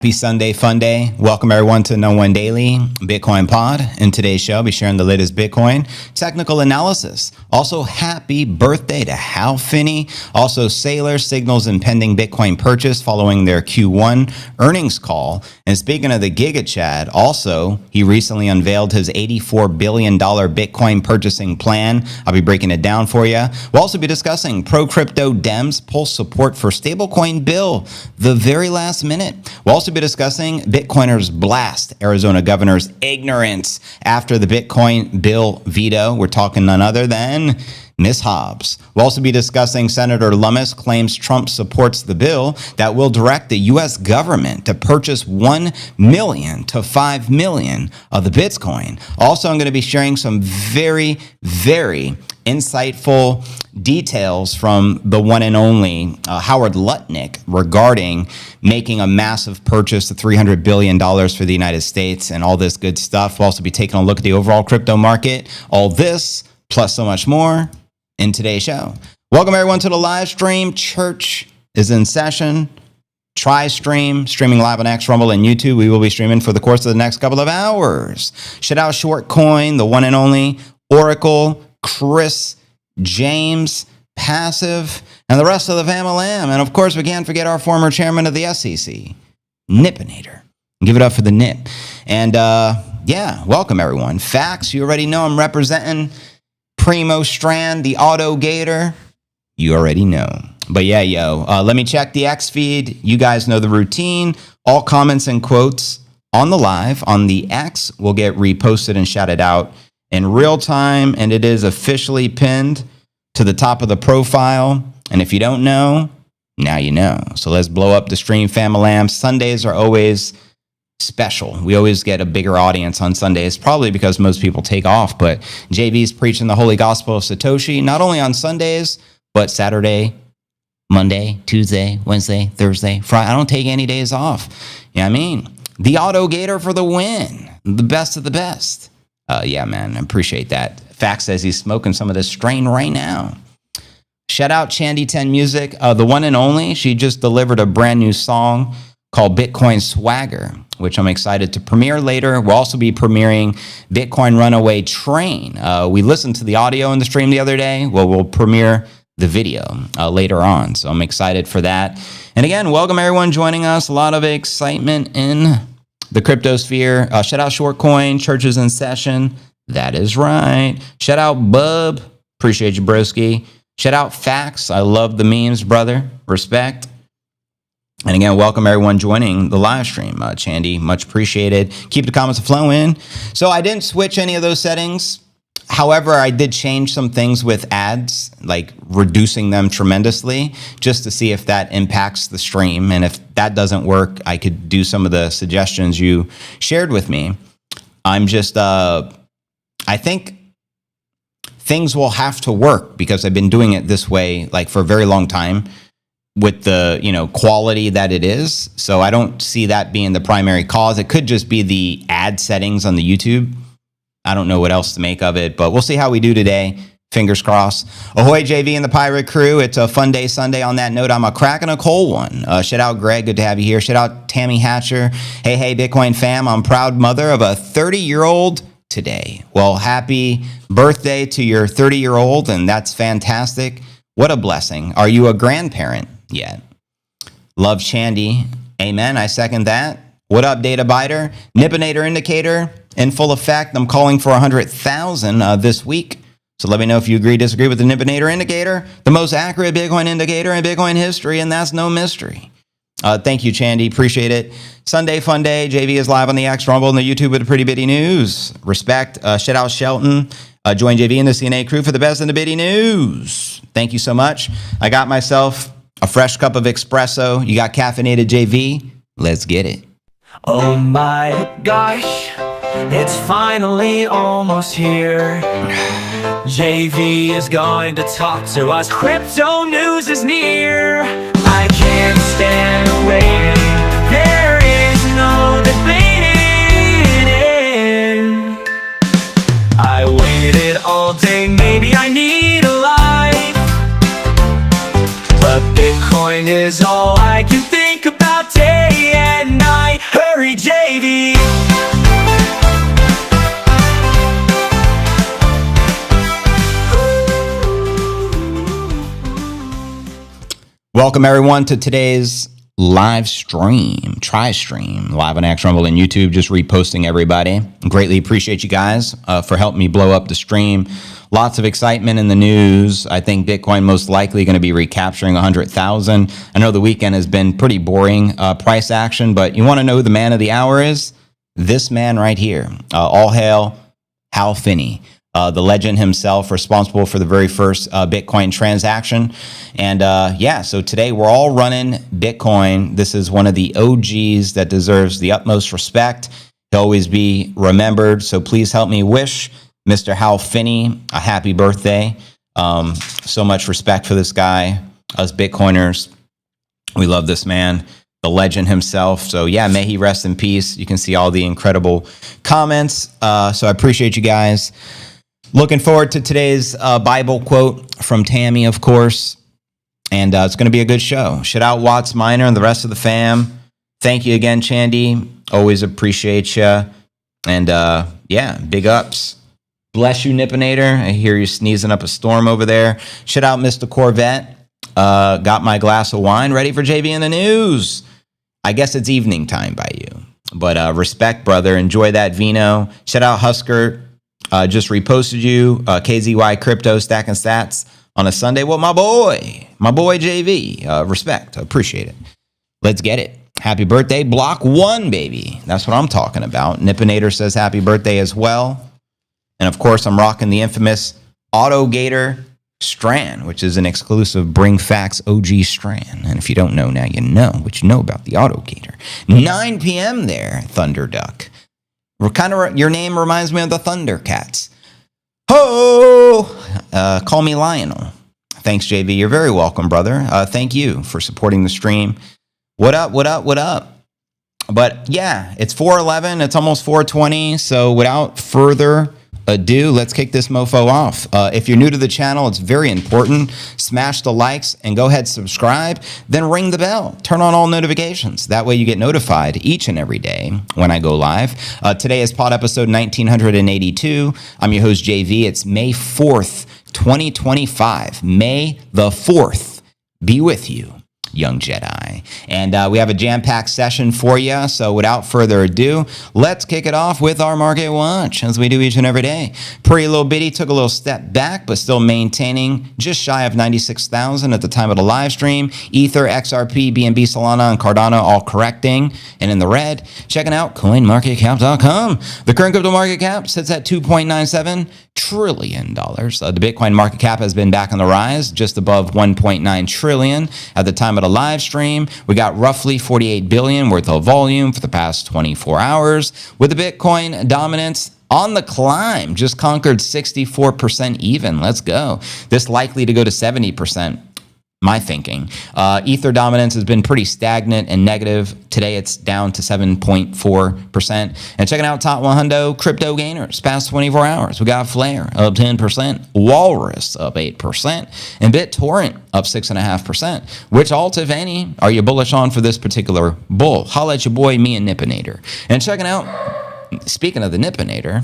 Happy Sunday, fun day. Welcome everyone to No One Daily Bitcoin Pod. In today's show, I'll be sharing the latest Bitcoin technical analysis. Also, happy birthday to Hal Finney. Also, Sailor signals impending Bitcoin purchase following their Q1 earnings call. And speaking of the Giga Chad, also, he recently unveiled his $84 billion Bitcoin purchasing plan. I'll be breaking it down for you. We'll also be discussing pro-crypto Dems pull support for stablecoin bill the very last minute. We'll also be discussing Bitcoiners blast Arizona governor's ignorance after the Bitcoin bill veto. We're talking none other than Miss Hobbs. We'll also be discussing Senator Lummis claims Trump supports the bill that will direct the U.S. government to purchase 1 million to 5 million of the Bitcoin. Also, I'm going to be sharing some very insightful details from the one and only Howard Lutnick regarding making a massive purchase of $300 billion for the United States and all this good stuff. We'll also be taking a look at the overall crypto market. All this, plus so much more in today's show. Welcome everyone to the live stream. Church is in session. Try streaming live on X, Rumble, and YouTube. We will be streaming for the course of the next couple of hours. Shout out Shortcoin, the one and only Oracle, Chris, James, Passive, and the rest of the family. And of course, we can't forget our former chairman of the SEC, Nipinator. Give it up for the Nip. And yeah, welcome everyone. Facts, you already know I'm representing Primo Strand, the Auto Gator. You already know. But yeah, let me check the X feed. You guys know the routine. All comments and quotes on the live on the X will get reposted and shouted out in real time, and it is officially pinned to the top of the profile. And if you don't know, now you know. So let's blow up the stream, fam-a-lam. Sundays are always special. We always get a bigger audience on Sundays, probably because most people take off. But JV's preaching the holy gospel of Satoshi, not only on Sundays, but Saturday, Monday, Tuesday, Wednesday, Thursday, Friday. I don't take any days off. You know what I mean? The Auto Gator for the win. The best of the best. Yeah, man, I appreciate that. Fact says he's smoking some of this strain right now. Shout out Chandy 10 Music, the one and only. She just delivered a brand new song called Bitcoin Swagger, which I'm excited to premiere later. We'll also be premiering Bitcoin Runaway Train. We listened to the audio in the stream the other day. Well, we'll premiere the video later on. So I'm excited for that. And again, welcome everyone joining us. A lot of excitement in the crypto sphere. Shout out Shortcoin, churches in session. That is right. Shout out Bub. Appreciate you, broski. Shout out Facts. I love the memes, brother. Respect. And again, welcome everyone joining the live stream. Chandy, much appreciated. Keep the comments flowing. So I didn't switch any of those settings. However, I did change some things with ads, like reducing them tremendously, just to see if that impacts the stream. And if that doesn't work, I could do some of the suggestions you shared with me. I'm just, I think things will have to work because I've been doing it this way, like for a very long time with the, quality that it is. So I don't see that being the primary cause. It could just be the ad settings on the YouTube. I don't know what else to make of it, but we'll see how we do today. Fingers crossed. Ahoy, JV and the Pirate Crew. It's a fun day Sunday. On that note, I'm a cracking a cold one. Shout out Greg. Good to have you here. Shout out Tammy Hatcher. Hey, Bitcoin fam. I'm proud mother of a 30-year-old today. Well, happy birthday to your 30-year-old, and that's fantastic. What a blessing. Are you a grandparent yet? Love Chandy. Amen. I second that. What up, Data Biter? Nipinator Indicator in full effect. I'm calling for 100,000 this week. So let me know if you agree, disagree with the Nipinator Indicator, the most accurate Bitcoin indicator in Bitcoin history, and that's no mystery. Thank you, Chandy. Appreciate it. Sunday, fun day. JV is live on the X, Rumble, and the YouTube with the pretty bitty news. Respect. Shout out Shelton. Join JV and the CNA crew for the best in the bitty news. Thank you so much. I got myself a fresh cup of espresso. You got caffeinated, JV. Let's get it. Oh my gosh, it's finally almost here. JV is going to talk to us. Crypto news is near. I can't stand waiting. There is no debating. I waited all day, maybe I need a life. But Bitcoin is all I can think about day and night. Welcome everyone to today's live stream, tri-stream, live on X Rumble and YouTube, just reposting everybody. Greatly appreciate you guys for helping me blow up the stream. Lots of excitement in the news. I think Bitcoin most likely going to be recapturing 100,000. I know the weekend has been pretty boring price action, but you want to know who the man of the hour is? This man right here. All hail Hal Finney. The legend himself, responsible for the very first Bitcoin transaction. And yeah, so today we're all running Bitcoin. This is one of the OGs that deserves the utmost respect. He'll always be remembered. So please help me wish Mr. Hal Finney a happy birthday. So much respect for this guy. Us Bitcoiners, we love this man, the legend himself. So yeah, may he rest in peace. You can see all the incredible comments. So I appreciate you guys. Looking forward to today's Bible quote from Tammy, of course. And it's going to be a good show. Shout out Watts Minor and the rest of the fam. Thank you again, Chandy. Always appreciate you. And yeah, big ups. Bless you, Nippinator. I hear you sneezing up a storm over there. Shout out Mr. Corvette. Got my glass of wine ready for JV in the news. I guess it's evening time by you. But respect, brother. Enjoy that vino. Shout out Husker. Just reposted you, KZY Crypto Stacking Stats on a Sunday. Well, my boy JV. Respect. Appreciate it. Let's get it. Happy birthday. Block 1, baby. That's what I'm talking about. Nippinator says happy birthday as well. And of course, I'm rocking the infamous AutoGator Strand, which is an exclusive Bring Facts OG Strand. And if you don't know, now you know what you know about the AutoGator. 9 p.m. there, Thunderduck. Your name reminds me of the Thundercats. Ho! Call me Lionel. Thanks, JV. You're very welcome, brother. Thank you for supporting the stream. What up? But yeah, it's 4:11. It's almost 4:20. So without further ado, let's kick this mofo off. If you're new to the channel, it's very important. Smash the likes and go ahead, subscribe, then ring the bell. Turn on all notifications. That way you get notified each and every day when I go live. Today is pod episode 1982. I'm your host, JV. It's May 4th, 2025. May the 4th be with you, young Jedi. And we have a jam-packed session for you. So without further ado, let's kick it off with our market watch, as we do each and every day. Pretty little bitty, took a little step back, but still maintaining just shy of 96,000 at the time of the live stream. Ether, XRP, BNB, Solana, and Cardano all correcting and in the red. Checking out coinmarketcap.com. The current crypto market cap sits at $2.97 trillion. The Bitcoin market cap has been back on the rise, just above 1.9 trillion at the time of the live stream. We got roughly 48 billion worth of volume for the past 24 hours, with the Bitcoin dominance on the climb, just conquered 64% even. Let's go. This likely to go to 70%. My thinking. Ether dominance has been pretty stagnant and negative. Today it's down to 7.4%. And checking out top 100 crypto gainers past 24 hours. We got Flare up 10%, Walrus up 8%, and BitTorrent up 6.5%. Which alt, if any, are you bullish on for this particular bull? Holla at your boy, me and Nippinator. And checking out, speaking of the Nippinator,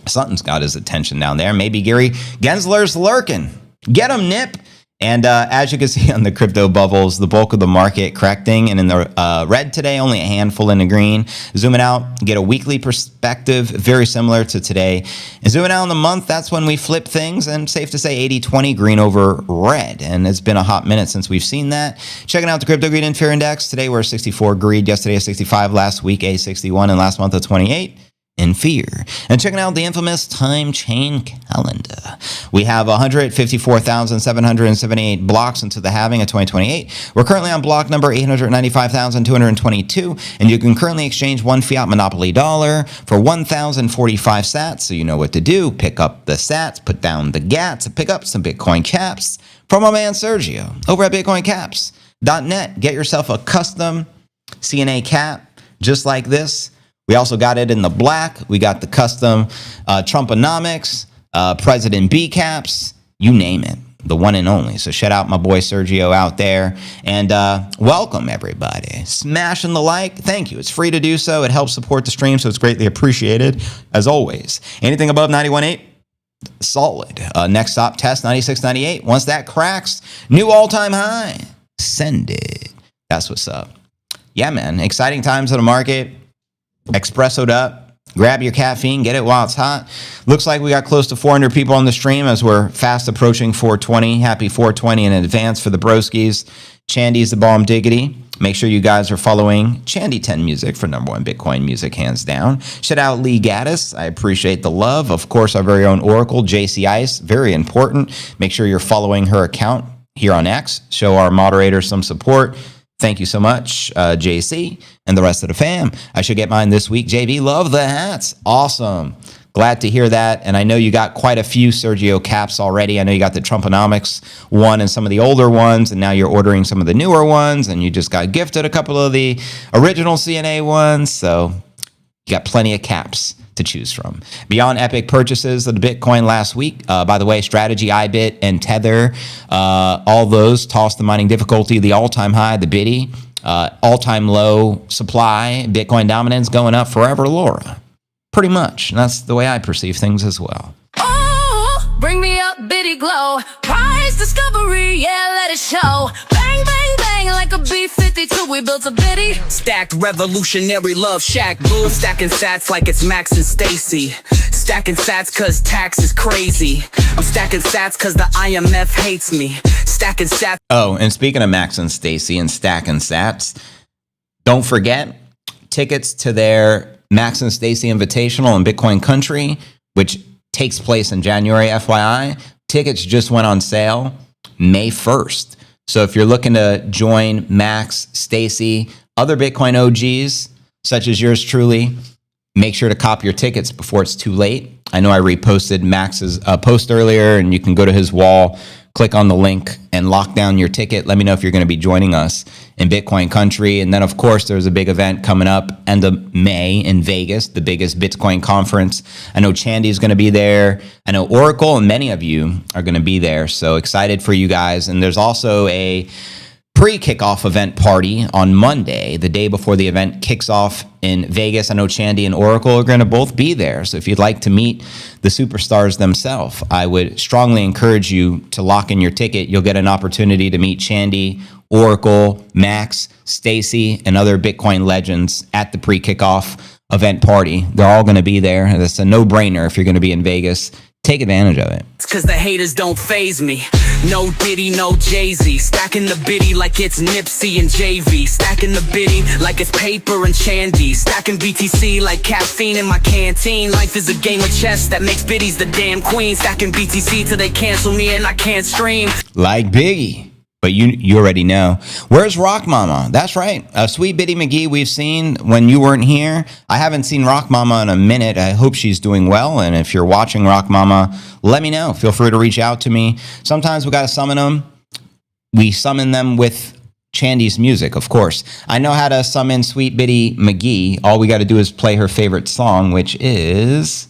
something's got his attention down there. Maybe Gary Gensler's lurking. Get him, Nip. And as you can see on the crypto bubbles, the bulk of the market correcting, and in the red today, only a handful in the green. Zooming out, get a weekly perspective, very similar to today. And zooming out on the month, that's when we flip things, and safe to say 80-20, green over red. And it's been a hot minute since we've seen that. Checking out the crypto greed and fear index. Today we're 64 greed, yesterday a 65, last week a 61, and last month a 28. In fear. And checking out the infamous time chain calendar. We have 154,778 blocks into the halving of 2028. We're currently on block number 895,222, and you can currently exchange one fiat monopoly dollar for 1,045 sats. So you know what to do. Pick up the sats, put down the gats, and pick up some Bitcoin caps from my man Sergio over at bitcoincaps.net. Get yourself a custom CNA cap just like this. We also got it in the black. We got the custom Trumponomics, President B caps, you name it, the one and only. So shout out my boy Sergio out there, and welcome everybody. Smashing the like, thank you. It's free to do so. It helps support the stream, so it's greatly appreciated as always. Anything above 91.8? Solid. Next stop test 96.98. Once that cracks, new all-time high. Send it. That's what's up. Yeah, man. Exciting times in the market. Espressoed up. Grab your caffeine. Get it while it's hot. Looks like we got close to 400 people on the stream as we're fast approaching 420. Happy 420 in advance for the broskies. Chandy's the bomb diggity. Make sure you guys are following Chandy 10 Music for #1 Bitcoin music, hands down. Shout out Lee Gaddis. I appreciate the love. Of course, our very own Oracle, JC Ice. Very important. Make sure you're following her account here on X. Show our moderators some support. Thank you so much, JC, and the rest of the fam. I should get mine this week. JV, love the hats. Awesome. Glad to hear that. And I know you got quite a few Sergio caps already. I know you got the Trumponomics one and some of the older ones, and now you're ordering some of the newer ones, and you just got gifted a couple of the original CNA ones. So you got plenty of caps to choose from. Beyond epic purchases of the Bitcoin last week, by the way, Strategy, iBit, and Tether, all those tossed the mining difficulty, the all-time high, the Biddy, all-time low supply, Bitcoin dominance going up forever, Laura. Pretty much. And that's the way I perceive things as well. Oh, bring me up, Biddy glow. Prize discovery, yeah, let it show. Bang, bang, bang, like a B-52, we built a Biddy. Stacked revolutionary love shack, boo. I'm stacking sats like it's Max and Stacy. Stacking sats cause tax is crazy. I'm stacking sats cause the IMF hates me. Stacking sats. Oh, and speaking of Max and Stacy and stacking sats, don't forget tickets to their Max and Stacy Invitational in Bitcoin Country, which takes place in January, FYI. Tickets just went on sale May 1st. So if you're looking to join Max, Stacy, other Bitcoin OGs, such as yours truly, make sure to cop your tickets before it's too late. I know I reposted Max's post earlier, and you can go to his wall, click on the link, and lock down your ticket. Let me know if you're going to be joining us in Bitcoin Country. And then, of course, there's a big event coming up end of May in Vegas, the biggest Bitcoin conference. I know Chandy's going to be there. I know Oracle and many of you are going to be there. So excited for you guys. And there's also a pre-kickoff event party on Monday, the day before the event kicks off in Vegas. I know Chandy and Oracle are going to both be there. So if you'd like to meet the superstars themselves, I would strongly encourage you to lock in your ticket. You'll get an opportunity to meet Chandy, Oracle, Max, Stacy, and other Bitcoin legends at the pre-kickoff event party. They're all going to be there. That's a no-brainer if you're going to be in Vegas. Take advantage of it. It's cause the haters don't faze me. No Diddy, no Jay-Z. Stacking the Biddy like it's Nipsey and JV. Stacking the Biddy like it's paper and Chandy. Stacking BTC like caffeine in my canteen. Life is a game of chess that makes Biddies the damn queen. Stacking BTC till they cancel me and I can't stream. Like Biggie. But you already know. Where's Rock Mama? That's right. Sweet Biddy McGee we've seen when you weren't here. I haven't seen Rock Mama in a minute. I hope she's doing well. And if you're watching Rock Mama, let me know. Feel free to reach out to me. Sometimes we got to summon them. We summon them with Chandy's music, of course. I know how to summon Sweet Biddy McGee. All we got to do is play her favorite song, which is...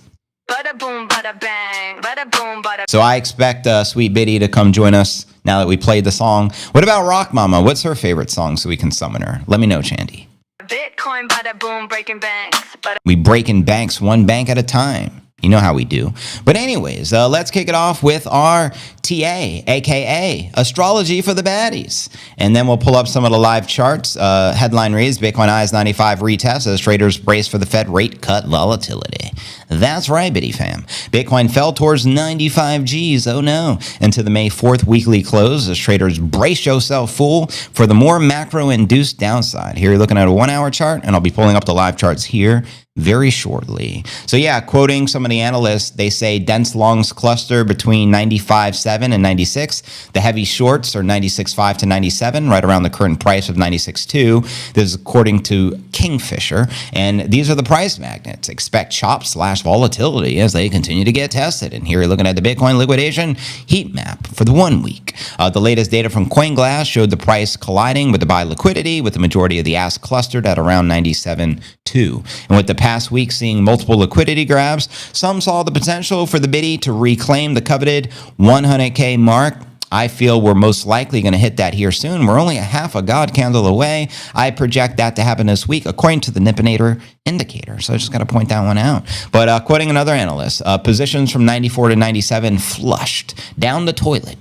Bada boom, bada bang, bada boom, bada. So I expect Sweet Biddy to come join us now that we played the song. What about Rock Mama? What's her favorite song so we can summon her? Let me know, Chandy. Bitcoin, bada boom, breaking banks, bada. We breaking banks one bank at a time. You know how we do. But anyways, let's kick it off with our TA, aka Astrology for the Baddies. And then we'll pull up some of the live charts. Headline reads, Bitcoin eyes 95 retest as traders brace for the Fed rate cut volatility. That's right, Biddy fam. Bitcoin fell towards 95 Gs, oh no, into the May 4th weekly close as traders brace yourself fool for the more macro-induced downside. Here you're looking at a 1 hour chart, and I'll be pulling up the live charts here very shortly. So yeah, quoting some of the analysts, they say dense longs cluster between 95.7 and 96. The heavy shorts are 96.5 to 97, right around the current price of 96.2. This is according to Kingfisher. And these are the price magnets. Expect chop/volatility as they continue to get tested. And here you're looking at the Bitcoin liquidation heat map for the 1 week. The latest data from CoinGlass showed the price colliding with the buy liquidity, with the majority of the ask clustered at around 97.2. And with the past week seeing multiple liquidity grabs, some saw the potential for the Biddy to reclaim the coveted 100K mark. I feel we're most likely going to hit that here soon. We're only a half a god candle away. I project that to happen this week, according to the Nipinator indicator. So I just got to point that one out. But quoting another analyst, positions from 94 to 97 flushed down the toilet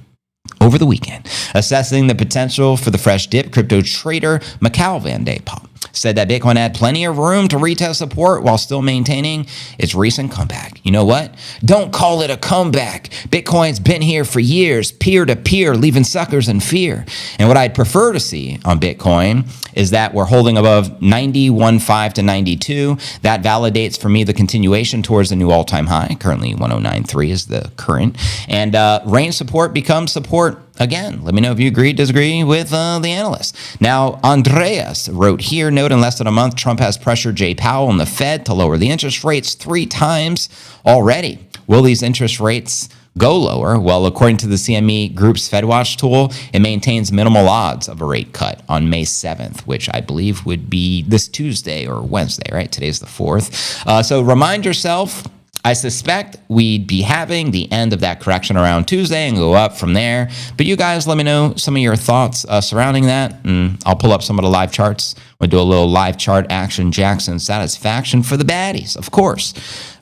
over the weekend, assessing the potential for the fresh dip. Crypto trader Macau Van Day Pop said that Bitcoin had plenty of room to retest support while still maintaining its recent comeback. You know what? Don't call it a comeback. Bitcoin's been here for years, peer to peer, leaving suckers in fear. And what I'd prefer to see on Bitcoin is that we're holding above 91.5 to 92. That validates for me the continuation towards the new all-time high. Currently 109.3 is the current. And range support becomes support again. Let me know if you agree, disagree with the analysts. Now, Andreas wrote here, note in less than a month, Trump has pressured Jay Powell and the Fed to lower the interest rates 3 times already. Will these interest rates go lower? Well, according to the CME Group's FedWatch tool, it maintains minimal odds of a rate cut on May 7th, which I believe would be this Tuesday or Wednesday, right? Today's the 4th. So remind yourself, I suspect we'd be having the end of that correction around Tuesday and go up from there. But you guys, let me know some of your thoughts surrounding that, and I'll pull up some of the live charts. We'll do a little live chart action, Jackson satisfaction for the baddies, of course.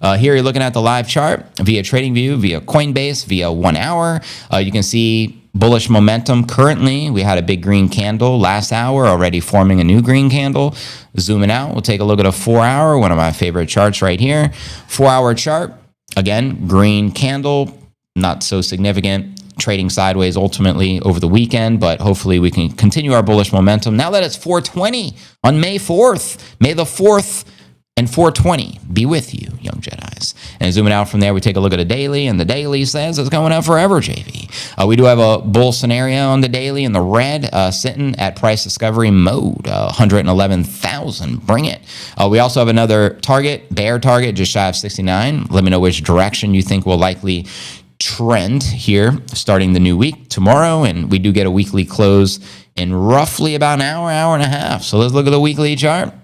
Here you're looking at the live chart via TradingView, via Coinbase, via 1 hour. You can see bullish momentum currently. We had a big green candle last hour, already forming a new green candle. Zooming out, we'll take a look at a 4 hour, one of my favorite charts right here. 4 hour chart, again, green candle, not so significant. Trading sideways ultimately over the weekend, but hopefully we can continue our bullish momentum. Now that it's 420 on May 4th, May the 4th and 420 be with you, young Jedis. And zooming out from there, we take a look at a daily, and the daily says it's going up forever, JV. We do have a bull scenario on the daily in the red, sitting at price discovery mode, 111,000. Bring it. We also have another target, bear target, just shy of 69. Let me know which direction you think will likely trend here starting the new week tomorrow, and we do get a weekly close in roughly about an hour, hour and a half. So let's look at the weekly chart.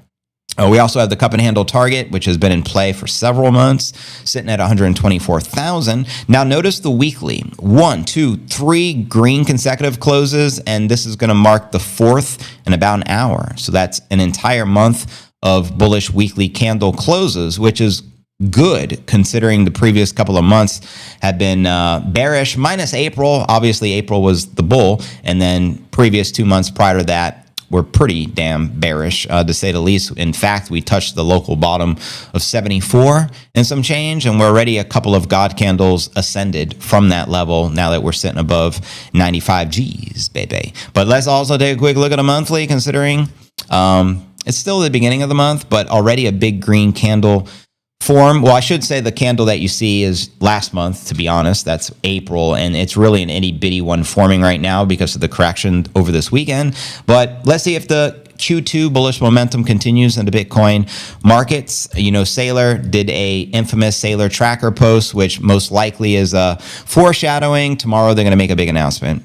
We also have the cup and handle target, which has been in play for several months, sitting at 124,000. Now notice the weekly, 1, 2, 3 green consecutive closes, and this is going to mark the 4th in about an hour. So that's an entire month of bullish weekly candle closes, which is good considering the previous couple of months have been bearish, minus April. Obviously, April was the bull, and then previous 2 months prior to that were pretty damn bearish, to say the least. In fact, we touched the local bottom of 74 and some change, and we're already a couple of God candles ascended from that level now that we're sitting above 95 G's, baby. But let's also take a quick look at a monthly, considering it's still the beginning of the month, but already a big green candle form. Well, I should say the candle that you see is last month, to be honest. That's April, and it's really an itty bitty one forming right now because of the correction over this weekend. But let's see if the Q2 bullish momentum continues in the Bitcoin markets. You know, Saylor did a infamous Saylor tracker post, which most likely is foreshadowing tomorrow they're going to make a big announcement.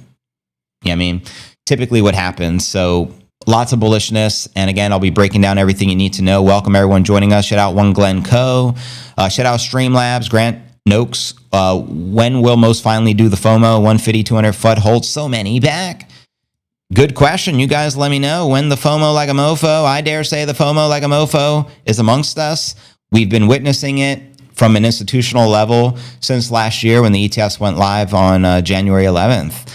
Yeah, I mean, typically what happens. So lots of bullishness. And again, I'll be breaking down everything you need to know. Welcome everyone joining us. Shout out One Glenn Co. Shout out Streamlabs, Grant Noakes. When will most finally do the FOMO? 150, 200 foot hold so many back? Good question. You guys let me know when the FOMO like a mofo. I dare say the FOMO like a mofo is amongst us. We've been witnessing it from an institutional level since last year when the ETFs went live on January 11th.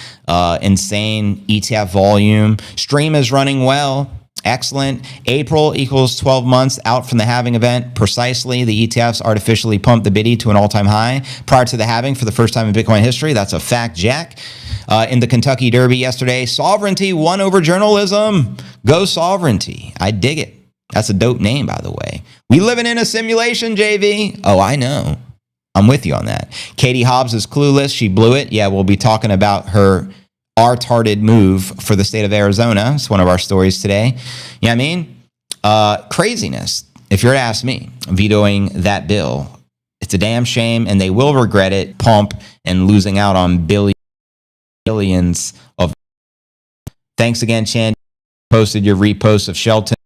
Insane ETF volume. Stream is running well. Excellent. April equals 12 months out from the halving event. Precisely, the ETFs artificially pumped the biddy to an all-time high prior to the halving for the first time in Bitcoin history. That's a fact, Jack. In the Kentucky Derby yesterday, sovereignty won over journalism. Go sovereignty. I dig it. That's a dope name, by the way. We living in a simulation, JV. Oh, I know. I'm with you on that. Katie Hobbs is clueless. She blew it. Yeah, we'll be talking about her retarded move for the state of Arizona. It's one of our stories today. You know what I mean? Craziness, if you're to ask me, vetoing that bill. It's a damn shame, and they will regret it, pump, and losing out on billions of. Thanks again, Chan. Posted your repost of Shelton.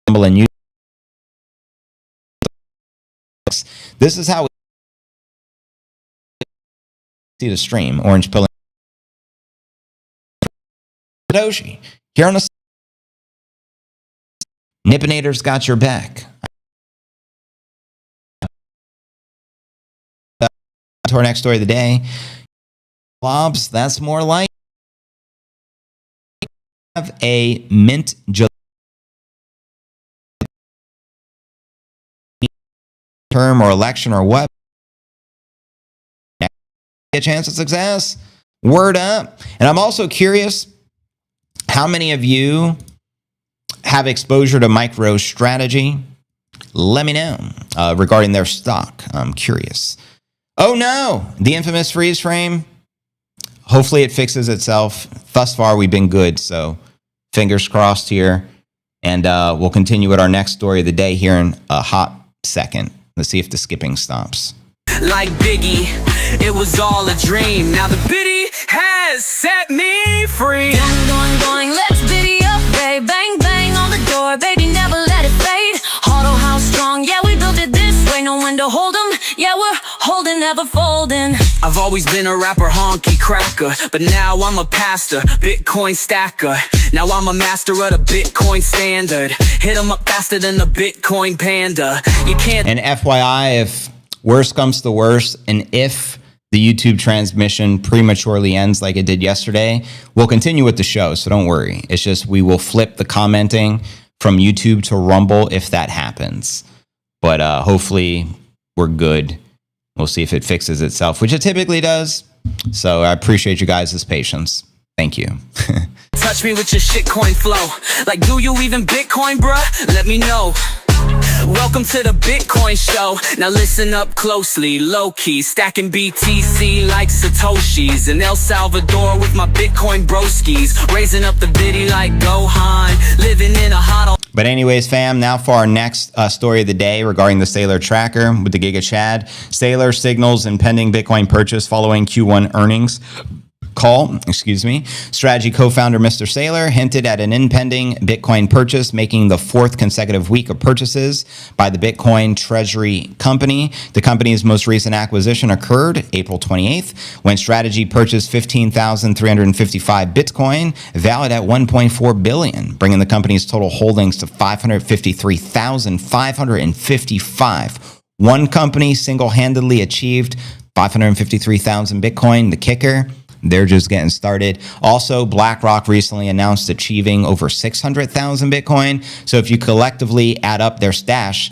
And you. This is how we see the stream. Orange pill. Satoshi. Here on the Nippinator's got your back. To our next story of the day. Lobs, that's more like have a mint term or election or what? A chance of success. Word up. And I'm also curious, how many of you have exposure to MicroStrategy? Let me know regarding their stock. I'm curious. Oh no, the infamous freeze frame. Hopefully it fixes itself. Thus far, we've been good. So fingers crossed here. And we'll continue with our next story of the day here in a hot second. Let's see if the skipping stops. Like Biggie, it was all a dream. Now the biddy has set me free. Going, let's biddy up, babe. Bang, bang on the door, baby, never let it fade. Auto house strong, yeah, we built it this way. No one to hold 'em, yeah, we're holding, never folding. I've always been a rapper, honky cracker, but now I'm a pastor, Bitcoin stacker. Now I'm a master of the Bitcoin standard. Hit 'em up faster than the Bitcoin panda. You can't. And FYI, if worst comes to worst, and if the YouTube transmission prematurely ends like it did yesterday, we'll continue with the show, so don't worry. It's just we will flip the commenting from YouTube to Rumble if that happens. But hopefully we're good. We'll see if it fixes itself, which it typically does. So I appreciate you guys' patience. Thank you. Touch me with your shitcoin flow. Like, do you even Bitcoin, bruh? Let me know. Welcome to the Bitcoin show. Now listen up closely, low-key, stacking BTC like Satoshis. In El Salvador with my Bitcoin broskies, raising up the biddy like Gohan, living in a hot. But anyways, fam, now for our next story of the day regarding the Saylor tracker with the Giga Chad. Saylor signals impending Bitcoin purchase following Q1 earnings call, Strategy co-founder Mr. Saylor hinted at an impending Bitcoin purchase, making the fourth consecutive week of purchases by the Bitcoin Treasury Company. The company's most recent acquisition occurred April 28th, when Strategy purchased 15,355 Bitcoin, valued at $1.4 billion, bringing the company's total holdings to 553,555. One company single-handedly achieved 553,000 Bitcoin. The kicker, they're just getting started. Also, BlackRock recently announced achieving over 600,000 Bitcoin. So if you collectively add up their stash,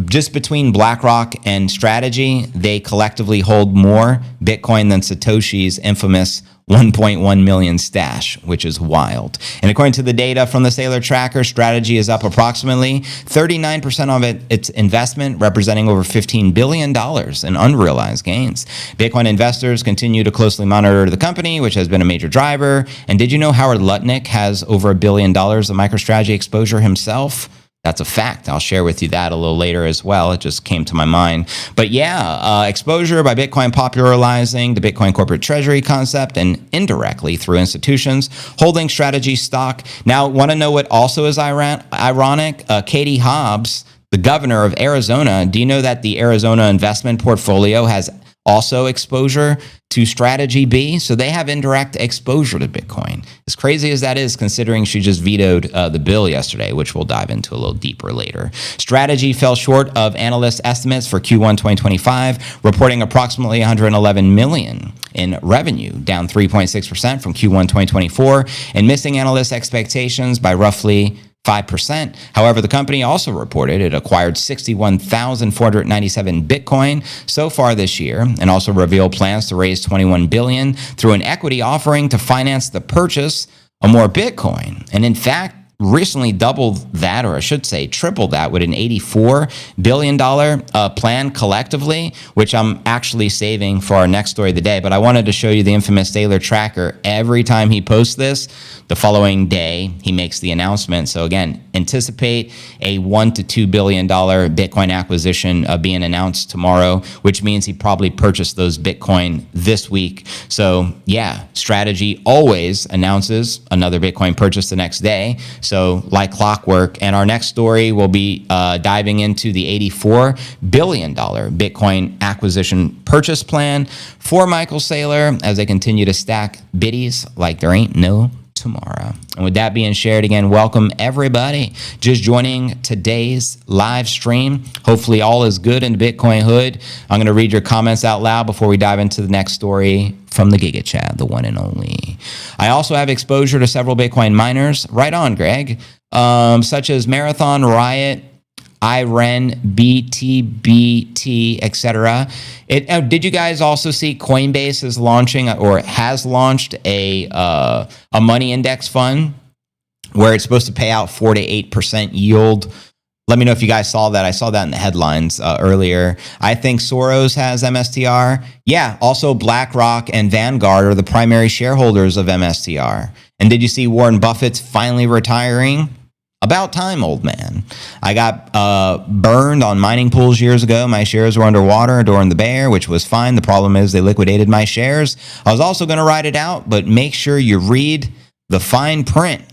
just between BlackRock and Strategy, they collectively hold more Bitcoin than Satoshi's infamous 1.1 million stash, which is wild. And according to the data from the Saylor tracker, Strategy is up approximately 39% of its investment, representing over $15 billion in unrealized gains. Bitcoin investors continue to closely monitor the company, which has been a major driver. And did you know Howard Lutnick has over $1 billion of MicroStrategy exposure himself? That's a fact. I'll share with you that a little later as well. It just came to my mind. But yeah, exposure by Bitcoin popularizing the Bitcoin corporate treasury concept and indirectly through institutions holding Strategy stock. Now, want to know what also is ironic? Katie Hobbs, the governor of Arizona, do you know that the Arizona investment portfolio has also exposure to Strategy B? So they have indirect exposure to Bitcoin. As crazy as that is, considering she just vetoed the bill yesterday, which we'll dive into a little deeper later. Strategy fell short of analyst estimates for Q1 2025, reporting approximately $111 million in revenue, down 3.6% from Q1 2024, and missing analyst expectations by roughly 5%. However, the company also reported it acquired 61,497 Bitcoin so far this year, and also revealed plans to raise $21 billion through an equity offering to finance the purchase of more Bitcoin. And in fact, recently doubled that, or I should say tripled that, with an $84 billion plan collectively, which I'm actually saving for our next story of the day. But I wanted to show you the infamous Saylor tracker. Every time he posts this, the following day, he makes the announcement. So again, anticipate a $1 to $2 billion Bitcoin acquisition being announced tomorrow, which means he probably purchased those Bitcoin this week. So yeah, Strategy always announces another Bitcoin purchase the next day. So like clockwork. And our next story will be diving into the $84 billion Bitcoin acquisition purchase plan for Michael Saylor as they continue to stack biddies like there ain't no tomorrow. And with that being shared, again, welcome everybody just joining today's live stream. Hopefully all is good in the Bitcoin hood. I'm going to read your comments out loud before we dive into the next story from the Giga Chat, the one and only. I also have exposure to several Bitcoin miners. Right on, Greg. Such as Marathon, Riot, IREN, BTBT, etc. Did you guys also see Coinbase is launching or has launched a money index fund where it's supposed to pay out 4 to 8% yield? Let me know if you guys saw that. I saw that in the headlines earlier. I think Soros has MSTR. Yeah, also BlackRock and Vanguard are the primary shareholders of MSTR. And did you see Warren Buffett's finally retiring? About time, old man. I got burned on mining pools years ago. My shares were underwater during the bear, which was fine. The problem is they liquidated my shares. I was also going to ride it out, but make sure you read the fine print.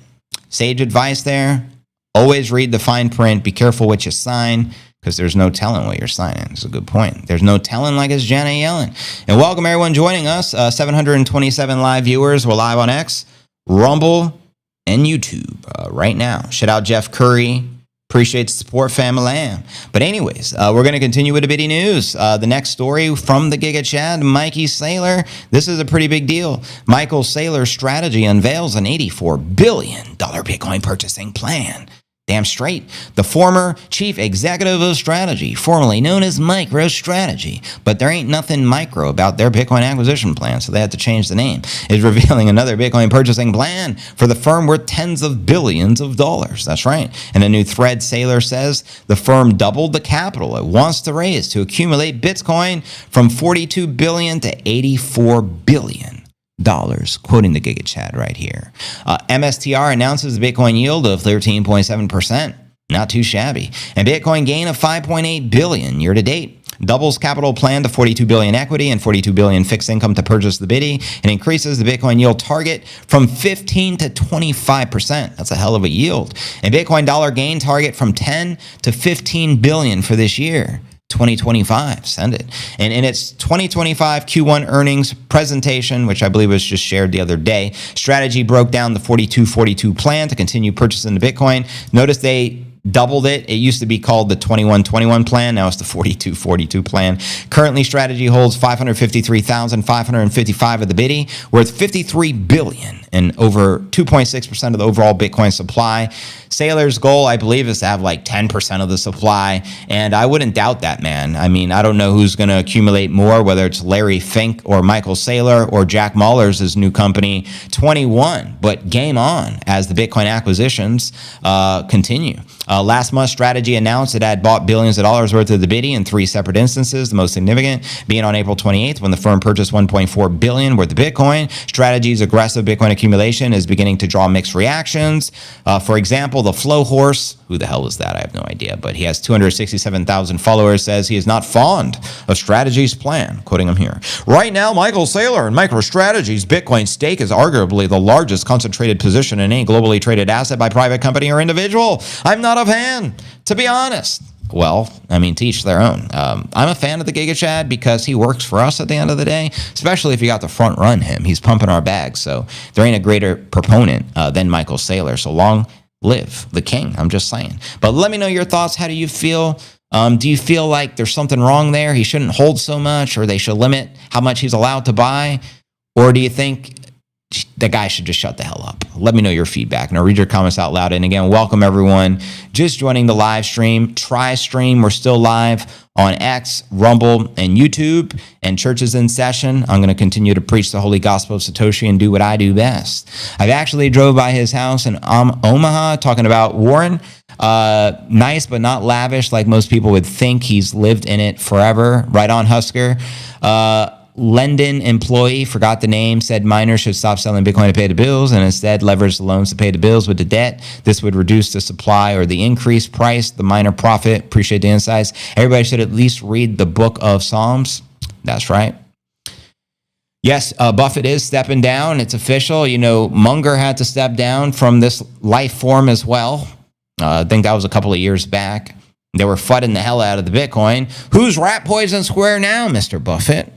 Sage advice there. Always read the fine print. Be careful what you sign, because there's no telling what you're signing. It's a good point. There's no telling, like it's Janet Yellen. And welcome everyone joining us. 727 live viewers. We're live on X, Rumble, and YouTube right now. Shout out Jeff Curry. Appreciate the support, family. But anyways, we're going to continue with the bitty news. The next story from the Giga Chat, Mikey Saylor. This is a pretty big deal. Michael Saylor's strategy unveils an $84 billion Bitcoin purchasing plan. Damn straight. The former chief executive of strategy, formerly known as MicroStrategy, but there ain't nothing micro about their Bitcoin acquisition plan, so they had to change the name, is revealing another Bitcoin purchasing plan for the firm worth tens of billions of dollars. That's right. In a new thread, Saylor says the firm doubled the capital it wants to raise to accumulate Bitcoin from $42 billion to $84 billion. Quoting the Giga Chat right here. MSTR announces a Bitcoin yield of 13.7%. Not too shabby. And Bitcoin gain of 5.8 billion year to date. Doubles capital plan to 42 billion equity and 42 billion fixed income to purchase the biddy, and increases the Bitcoin yield target from 15 to 25%. That's a hell of a yield. And Bitcoin dollar gain target from 10 to 15 billion for this year. 2025, send it. And in its 2025 Q1 earnings presentation, which I believe was just shared the other day, Strategy broke down the 4242 plan to continue purchasing the Bitcoin. Notice they doubled it. It used to be called the 2121 plan. Now it's the 4242 plan. Currently, Strategy holds 553,555 of the biddy, worth 53 billion and over 2.6% of the overall Bitcoin supply. Saylor's goal, I believe, is to have like 10% of the supply, and I wouldn't doubt that, man. I mean, I don't know who's going to accumulate more, whether it's Larry Fink or Michael Saylor or Jack Mallers' new company, 21, but game on as the Bitcoin acquisitions continue. Last month, Strategy announced it had bought billions of dollars worth of the biddy in 3 separate instances, the most significant being on April 28th when the firm purchased 1.4 billion worth of Bitcoin. Strategy's aggressive Bitcoin accumulation is beginning to draw mixed reactions. For example, the Flow Horse, who the hell is that? I have no idea, but he has 267,000 followers, says he is not fond of Strategy's plan, quoting him here. Right now, Michael Saylor and MicroStrategy's Bitcoin stake is arguably the largest concentrated position in any globally traded asset by private company or individual. I'm not a fan, to be honest. Well, I mean, to each their own. I'm a fan of the Giga Chad because he works for us at the end of the day, especially if you got to front run him. He's pumping our bags, so there ain't a greater proponent than Michael Saylor. So long live the king, I'm just saying. But let me know your thoughts. How do you feel? Do you feel like there's something wrong there? He shouldn't hold so much, or they should limit how much he's allowed to buy? Or do you think the guy should just shut the hell up? Let me know your feedback, and I'll read your comments out loud. And again, welcome everyone just joining the live stream. Try stream. We're still live on X, Rumble, and YouTube, and church is in session. I'm going to continue to preach the holy gospel of Satoshi and do what I do best. I've actually drove by his house in Omaha talking about Warren. Nice, but not lavish like most people would think. He's lived in it forever. Right on, Husker. Lendon employee, forgot the name, said miners should stop selling Bitcoin to pay the bills and instead leverage the loans to pay the bills with the debt. This would reduce the supply or the increased price, the miner profit. Appreciate the insights. Everybody should at least read the book of Psalms. That's right. Yes, Buffett is stepping down. It's official. You know, Munger had to step down from this life form as well. I think that was a couple of years back. They were fudding the hell out of the Bitcoin. Who's Rat Poison Square now, Mr. Buffett?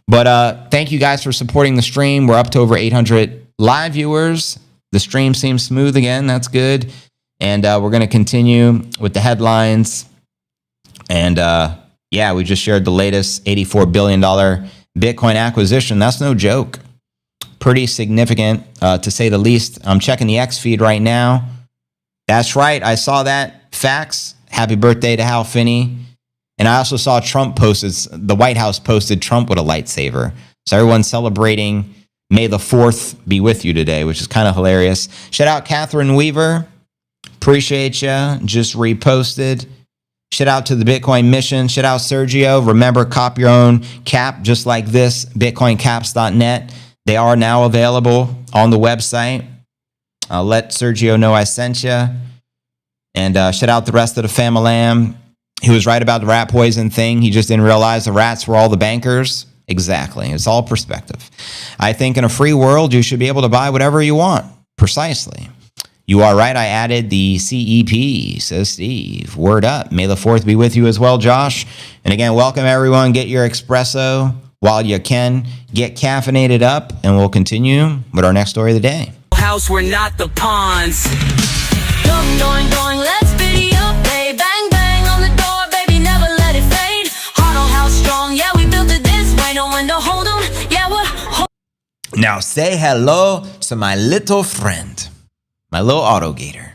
But thank you guys for supporting the stream. We're up to over 800 live viewers. The stream seems smooth again. That's good. And we're going to continue with the headlines. And yeah, we just shared the latest $84 billion Bitcoin acquisition. That's no joke. Pretty significant, to say the least. I'm checking the X feed right now. That's right. I saw that. Facts. Happy birthday to Hal Finney. And I also saw Trump posted, the White House posted Trump with a lightsaber. So everyone's celebrating May the 4th be with you today, which is kind of hilarious. Shout out Catherine Weaver. Appreciate you. Just reposted. Shout out to the Bitcoin Mission. Shout out Sergio. Remember, cop your own cap just like this, bitcoincaps.net. They are now available on the website. I'll let Sergio know I sent you. And shout out the rest of the family. He was right about the rat poison thing. He just didn't realize the rats were all the bankers. Exactly. It's all perspective. I think in a free world, you should be able to buy whatever you want. Precisely. You are right. I added the CEP, says Steve. Word up. May the 4th be with you as well, Josh. And again, welcome everyone. Get your espresso while you can. Get caffeinated up, and we'll continue with our next story of the day. House, we're not the pawns. Going, let's video play. Bang, bang on the door, baby, never let it fade. Heart on how strong, yeah, we built it this way. No one to hold 'em, yeah, we're Now say hello to my little friend, my little autogator.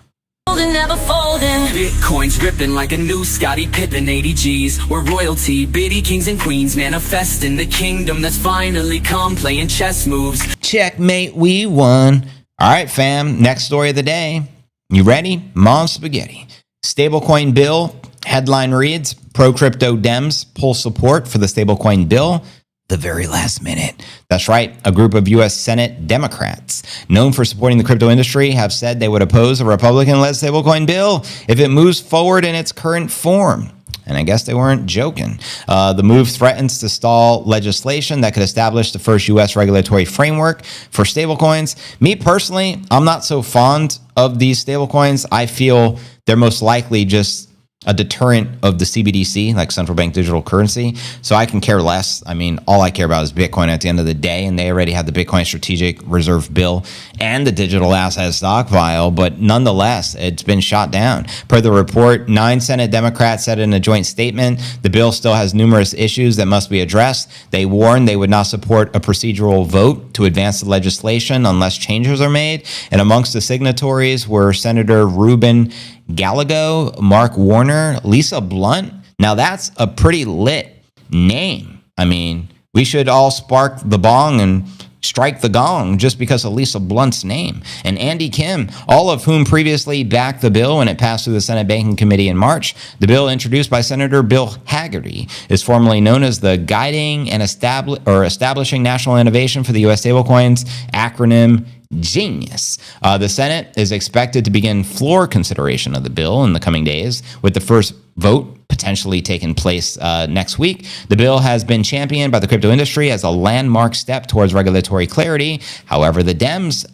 holding, never folding. Bitcoin's dripping like a new Scottie Pippen 80 G's. We're royalty, bitty kings and queens, manifesting the kingdom that's finally come, playing chess moves. Checkmate, we won. All right, fam, next story of the day. You ready? Mom spaghetti. Stablecoin bill. Headline reads, pro-crypto Dems pull support for the stablecoin bill the very last minute. That's right. A group of U.S. Senate Democrats known for supporting the crypto industry have said they would oppose a Republican-led stablecoin bill if it moves forward in its current form. And I guess they weren't joking. The move threatens to stall legislation that could establish the first U.S. regulatory framework for stablecoins. Me personally, I'm not so fond of these stablecoins. I feel they're most likely just a deterrent of the CBDC, like central bank digital currency. So I can care less. I mean, all I care about is Bitcoin at the end of the day, and they already have the Bitcoin Strategic Reserve Bill and the digital asset stockpile, but nonetheless, it's been shot down. Per the report, 9 Senate Democrats said in a joint statement, the bill still has numerous issues that must be addressed. They warned they would not support a procedural vote to advance the legislation unless changes are made. And amongst the signatories were Senator Ruben Gallego, Mark Warner, Lisa Blunt. Now that's a pretty lit name. I mean, we should all spark the bong and strike the gong just because of Lisa Blunt's name. And Andy Kim, all of whom previously backed the bill when it passed through the Senate Banking Committee in March. The bill introduced by Senator Bill Hagerty is formally known as the Guiding and Establishing National Innovation for the U.S. Stablecoins, acronym GENIUS. The Senate is expected to begin floor consideration of the bill in the coming days, with the first vote potentially taking place next week. The bill has been championed by the crypto industry as a landmark step towards regulatory clarity. However, the Dems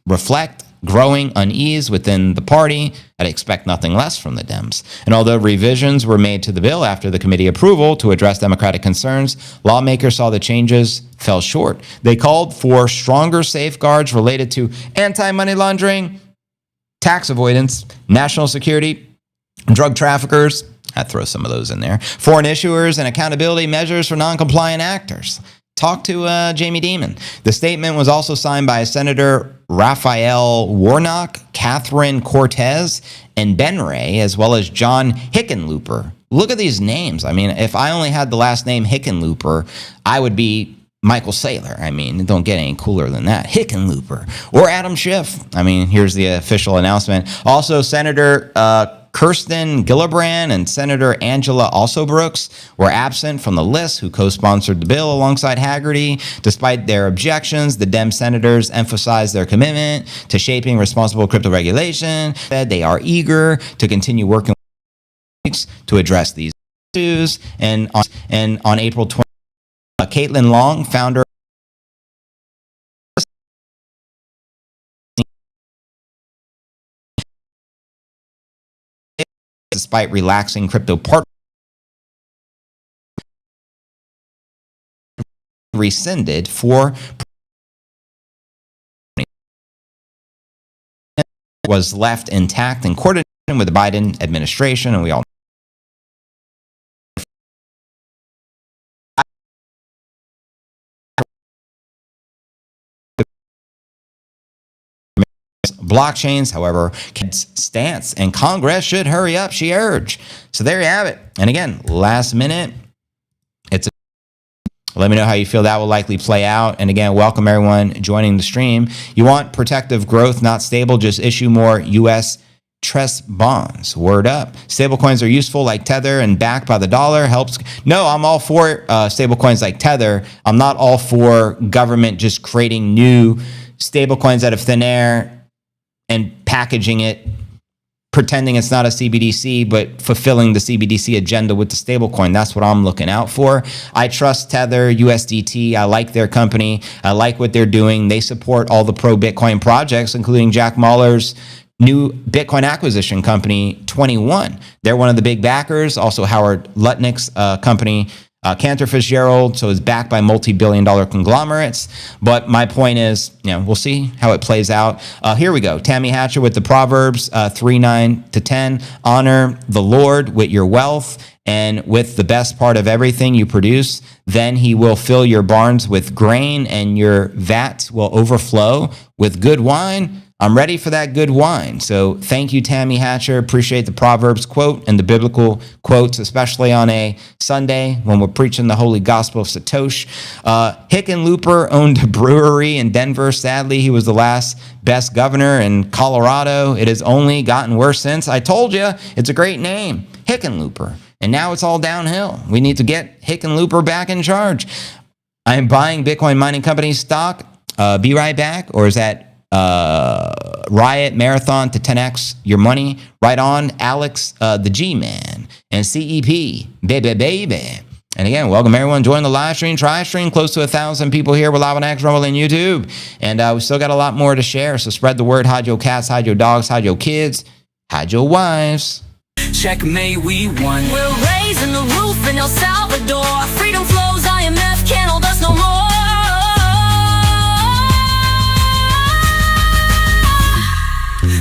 reflect growing unease within the party. I'd expect nothing less from the Dems. And although revisions were made to the bill after the committee approval to address Democratic concerns, lawmakers saw the changes fell short. They called for stronger safeguards related to anti-money laundering, tax avoidance, national security, drug traffickers. I'd throw some of those in there. Foreign issuers and accountability measures for non-compliant actors. Talk to Jamie Dimon. The statement was also signed by Senator Raphael Warnock, Catherine Cortez, and Ben Ray, as well as John Hickenlooper. Look at these names. I mean, if I only had the last name Hickenlooper, I would be Michael Saylor. I mean, don't get any cooler than that. Hickenlooper. Or Adam Schiff. I mean, here's the official announcement. Also, Senator Kirsten Gillibrand and Senator Angela Alsobrooks were absent from the list, who co-sponsored the bill alongside Hagerty. Despite their objections, the Dem senators emphasized their commitment to shaping responsible crypto regulation. Said they are eager to continue working to address these issues. And on April 20th, Caitlin Long, founder despite relaxing crypto part rescinded for was left intact in coordination with the Biden administration, and we all blockchains, however, stance, and Congress should hurry up, she urged. So there you have it. And again, last minute, let me know how you feel that will likely play out. And again, welcome everyone joining the stream. You want protective growth, not stable, just issue more U.S. Trust bonds. Word up. Stablecoins are useful like Tether and backed by the dollar. Helps. No, I'm all for stablecoins like Tether. I'm not all for government just creating new stablecoins out of thin air and packaging it, pretending it's not a CBDC, but fulfilling the CBDC agenda with the stablecoin. That's what I'm looking out for. I trust Tether, USDT. I like their company. I like what they're doing. They support all the pro-Bitcoin projects, including Jack Mallers' new Bitcoin acquisition company, 21. They're one of the big backers. Also, Howard Lutnick's company, Cantor Fitzgerald, so it's backed by multi-billion-dollar conglomerates. But my point is, we'll see how it plays out. Here we go. Tammy Hatcher with the Proverbs 3:9-10. Honor the Lord with your wealth and with the best part of everything you produce. Then he will fill your barns with grain and your vats will overflow with good wine. I'm ready for that good wine. So thank you, Tammy Hatcher. Appreciate the Proverbs quote and the biblical quotes, especially on a Sunday when we're preaching the holy gospel of Satosh. Hickenlooper owned a brewery in Denver. Sadly, he was the last best governor in Colorado. It has only gotten worse since. I told you, it's a great name, Hickenlooper. And now it's all downhill. We need to get Hickenlooper back in charge. I'm buying Bitcoin mining company stock. Be right back. Or is that Riot Marathon to 10x your money? Right on, Alex, the G-Man, and CEP, baby. And again, welcome everyone. Join the live stream, try stream. Close to 1,000 people here. We're live on X, Rumble, and YouTube. And we still got a lot more to share. So spread the word. Hide your cats, hide your dogs, hide your kids, hide your wives. Checkmate, we won. We're raising the roof in El Salvador. Freedom flows, IMF can't hold us no more.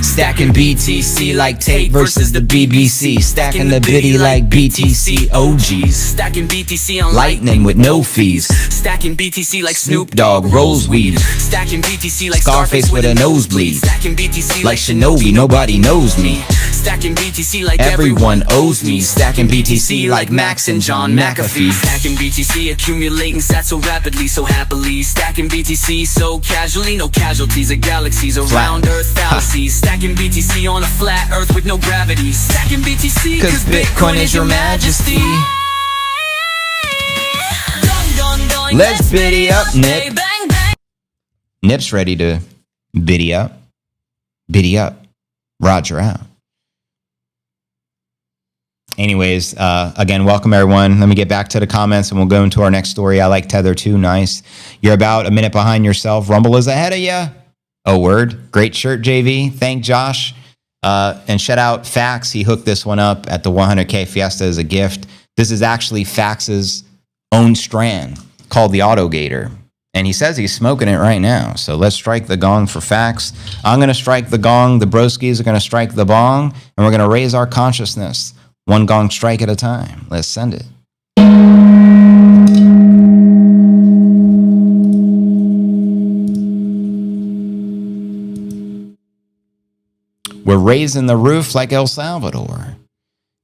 Stacking BTC like Tate versus the BBC. Stacking the biddy like BTC OGs. Stacking BTC on Lightning with no fees. Stacking BTC like Snoop Dogg rolls weed. Stacking BTC like Scarface with a nosebleed. Stacking BTC like Shinobi, nobody knows me. Stacking BTC like everyone owes me. Stacking BTC like Max and John McAfee. Stacking BTC, accumulating sats so rapidly, so happily. Stacking BTC so casually, no casualties of galaxies around Earth fallacies. Stacking BTC on a flat Earth with no gravity. Stacking BTC cause Bitcoin is your majesty. Let's biddy up, Nip. Nip's ready to biddy up. Biddy up. Roger out. Anyways, again, welcome everyone. Let me get back to the comments and we'll go into our next story. I like Tether too. Nice. You're about a minute behind yourself. Rumble is ahead of you. Oh, word. Great shirt, JV. Thank Josh. And shout out Fax. He hooked this one up at the 100K Fiesta as a gift. This is actually Fax's own strand called the Autogator. And he says he's smoking it right now. So let's strike the gong for Fax. I'm going to strike the gong. The broskies are going to strike the bong. And we're going to raise our consciousness. One gong strike at a time. Let's send it. We're raising the roof like El Salvador.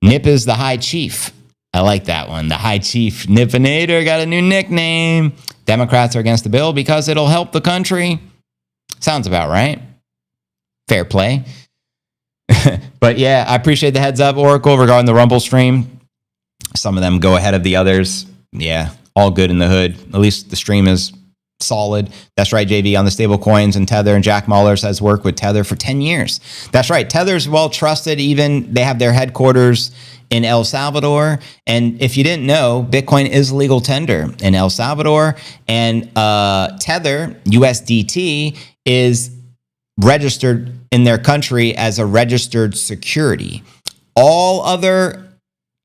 Nip is the High Chief. I like that one. The High Chief Nipinator got a new nickname. Democrats are against the bill because it'll help the country. Sounds about right. Fair play. But yeah, I appreciate the heads up, Oracle, regarding the Rumble stream. Some of them go ahead of the others. Yeah, all good in the hood. At least the stream is solid. That's right, JV, on the stable coins and Tether, and Jack Mallers has worked with Tether for 10 years. That's right. Tether's well trusted. Even they have their headquarters in El Salvador. And if you didn't know, Bitcoin is legal tender in El Salvador. And Tether, USDT, is registered in their country as a registered security. All other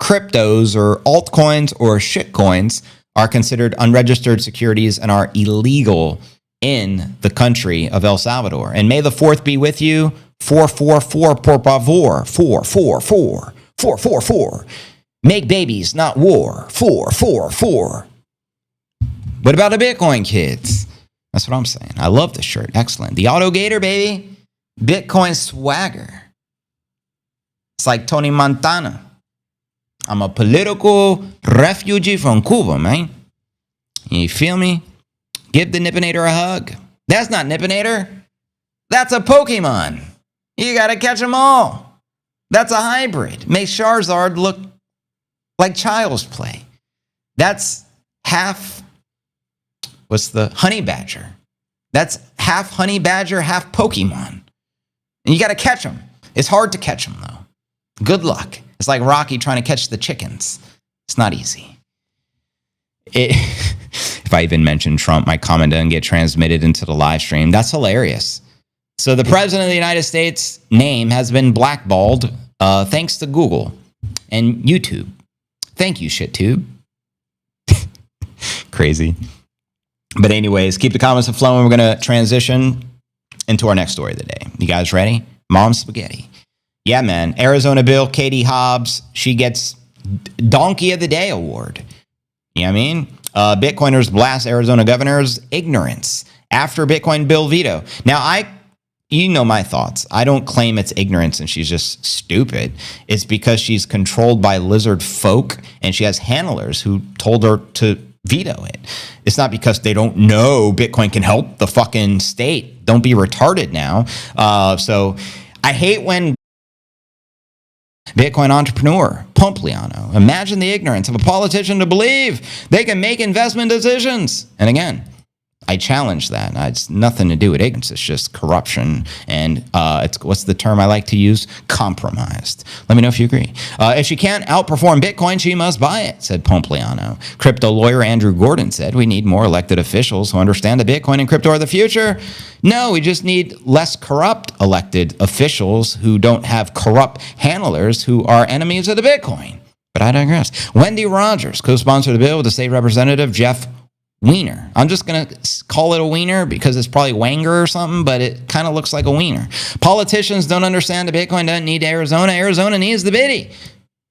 cryptos or altcoins or shitcoins are considered unregistered securities and are illegal in the country of El Salvador. And may the 4th be with you. 444, por favor. 444, 444. Make babies, not war. 444. What about the Bitcoin kids? That's what I'm saying. I love this shirt. Excellent. The Auto Gator, baby. Bitcoin swagger. It's like Tony Montana. I'm a political refugee from Cuba, man. You feel me? Give the Nippinator a hug. That's not Nippinator. That's a Pokemon. You gotta catch them all. That's a hybrid. Makes Charizard look like child's play. That's half, what's the honey badger? That's half honey badger, half Pokemon. And you gotta catch them. It's hard to catch them though. Good luck. It's like Rocky trying to catch the chickens. It's not easy. If I even mention Trump, my comment doesn't get transmitted into the live stream. That's hilarious. So the president of the United States' name has been blackballed thanks to Google and YouTube. Thank you, ShitTube. Crazy. But anyways, keep the comments flowing. We're going to transition into our next story of the day. You guys ready? Mom spaghetti. Yeah, man. Arizona Bill, Katie Hobbs, she gets Donkey of the Day award. You know what I mean? Bitcoiners blast Arizona governor's ignorance after Bitcoin bill veto. Now, you know my thoughts. I don't claim it's ignorance and she's just stupid. It's because she's controlled by lizard folk and she has handlers who told her to veto it. It's not because they don't know Bitcoin can help the fucking state. Don't be retarded now. So I hate when Bitcoin entrepreneur, Pompliano. Imagine the ignorance of a politician to believe they can make investment decisions. And again, I challenge that. It's nothing to do with ignorance. It's just corruption. And what's the term I like to use? Compromised. Let me know if you agree. If she can't outperform Bitcoin, she must buy it, said Pompliano. Crypto lawyer Andrew Gordon said, we need more elected officials who understand that Bitcoin and crypto are the future. No, we just need less corrupt elected officials who don't have corrupt handlers who are enemies of the Bitcoin. But I digress. Wendy Rogers co-sponsored the bill with the state representative Jeff Wiener. I'm just going to call it a wiener because it's probably Wanger or something, but it kind of looks like a wiener. Politicians don't understand that Bitcoin doesn't need Arizona. Arizona needs the biddy.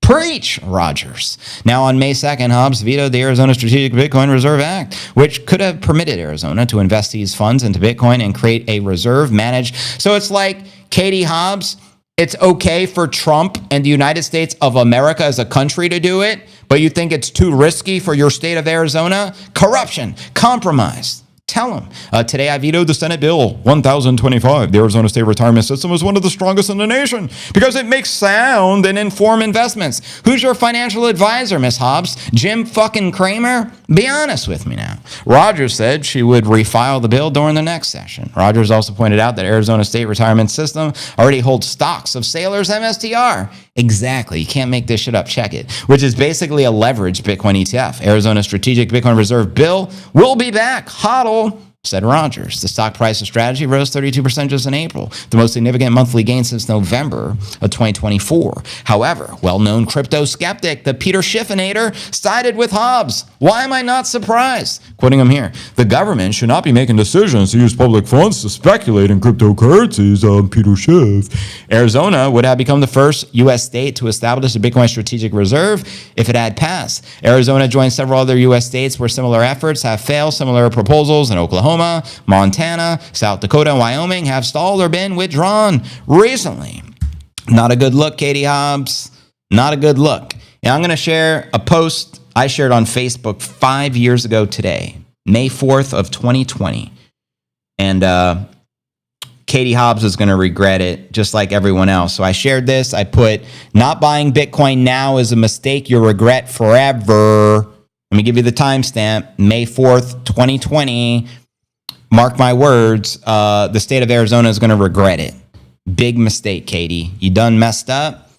Preach, Rogers. Now, on May 2nd, Hobbs vetoed the Arizona Strategic Bitcoin Reserve Act, which could have permitted Arizona to invest these funds into Bitcoin and create a reserve managed. So it's like Katie Hobbs, it's okay for Trump and the United States of America as a country to do it, but you think it's too risky for your state of Arizona? Corruption, compromise. Tell them. Today, I vetoed the Senate Bill 1025. The Arizona State Retirement System is one of the strongest in the nation because it makes sound and informed investments. Who's your financial advisor, Miss Hobbs? Jim fucking Cramer? Be honest with me now. Rogers said she would refile the bill during the next session. Rogers also pointed out that Arizona State Retirement System already holds stocks of Sailor's MSTR. Exactly. You can't make this shit up. Check it. Which is basically a leveraged Bitcoin ETF. Arizona Strategic Bitcoin Reserve Bill will be back. HODL, said Rogers. The stock price of Strategy rose 32% just in April, the most significant monthly gain since November of 2024. However, well-known crypto skeptic, the Peter Schiffinator, sided with Hobbs. Why am I not surprised? Quoting him here, the government should not be making decisions to use public funds to speculate in cryptocurrencies, Peter Schiff. Arizona would have become the first U.S. state to establish a Bitcoin strategic reserve if it had passed. Arizona joined several other U.S. states where similar efforts have failed. Similar proposals in Oklahoma, Montana, South Dakota, and Wyoming have stalled or been withdrawn recently. Not a good look, Katie Hobbs. Not a good look. Now, I'm going to share a post I shared on Facebook 5 years ago today, May 4th of 2020. And Katie Hobbs is going to regret it, just like everyone else. So I shared this. I put, not buying Bitcoin now is a mistake you'll regret forever. Let me give you the timestamp, May 4th, 2020. Mark my words, the state of Arizona is going to regret it. Big mistake, Katie. You done messed up.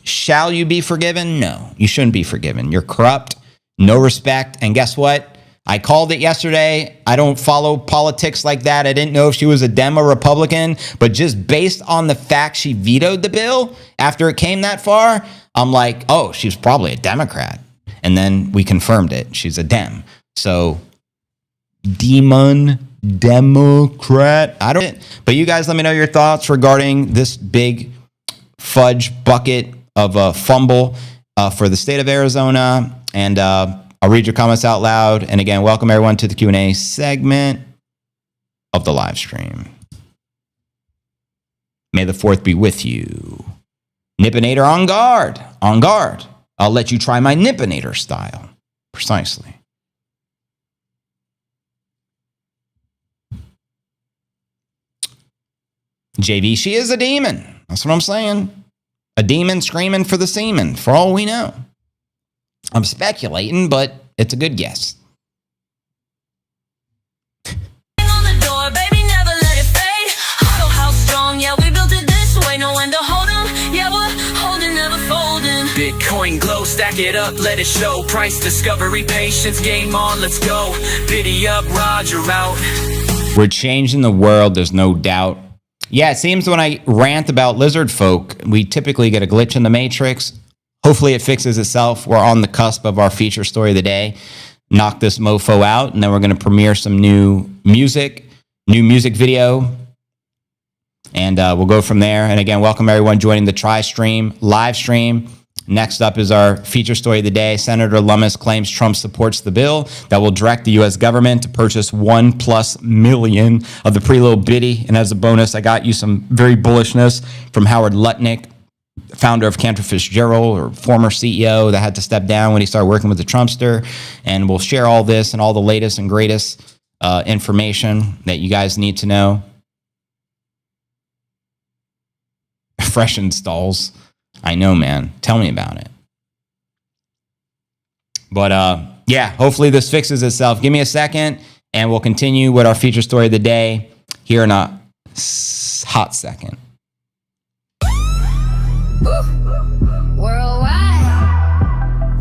Shall you be forgiven? No, you shouldn't be forgiven. You're corrupt, no respect. And guess what? I called it yesterday. I don't follow politics like that. I didn't know if she was a Dem or Republican, but just based on the fact she vetoed the bill after it came that far, I'm like, oh, she's probably a Democrat. And then we confirmed it. She's a Dem. So Democrat. I don't. But you guys, let me know your thoughts regarding this big fudge bucket of a fumble for the state of Arizona. And I'll read your comments out loud. And again, welcome everyone to the Q&A segment of the live stream. May the 4th be with you. Nippinator on guard. On guard. I'll let you try my Nippinator style. Precisely. JV, she is a demon. That's what I'm saying. A demon screaming for the semen, for all we know. I'm speculating, but it's a good guess. On the door, baby, never let it fade. Oh, how strong, yeah, we built it this way. Know when to hold 'em, yeah, we're holding, never folding. Bitcoin glow, stack it up, let it show. Price discovery, patience, game on, let's go. Biddy up, Roger out. We're changing the world, there's no doubt. Yeah, it seems when I rant about lizard folk, we typically get a glitch in the matrix. Hopefully it fixes itself. We're on the cusp of our feature story of the day. Knock this mofo out, and then we're going to premiere some new music video, and we'll go from there. And again, welcome everyone joining the TriStream live stream. Next up is our feature story of the day. Senator Lummis claims Trump supports the bill that will direct the U.S. government to purchase $1+ million of the pretty little bitty. And as a bonus, I got you some very bullishness from Howard Lutnick, founder of Cantor Fitzgerald, or former CEO that had to step down when he started working with the Trumpster. And we'll share all this and all the latest and greatest information that you guys need to know. Fresh installs. I know, man. Tell me about it. But yeah, hopefully this fixes itself. Give me a second, and we'll continue with our feature story of the day here in a hot second. Worldwide,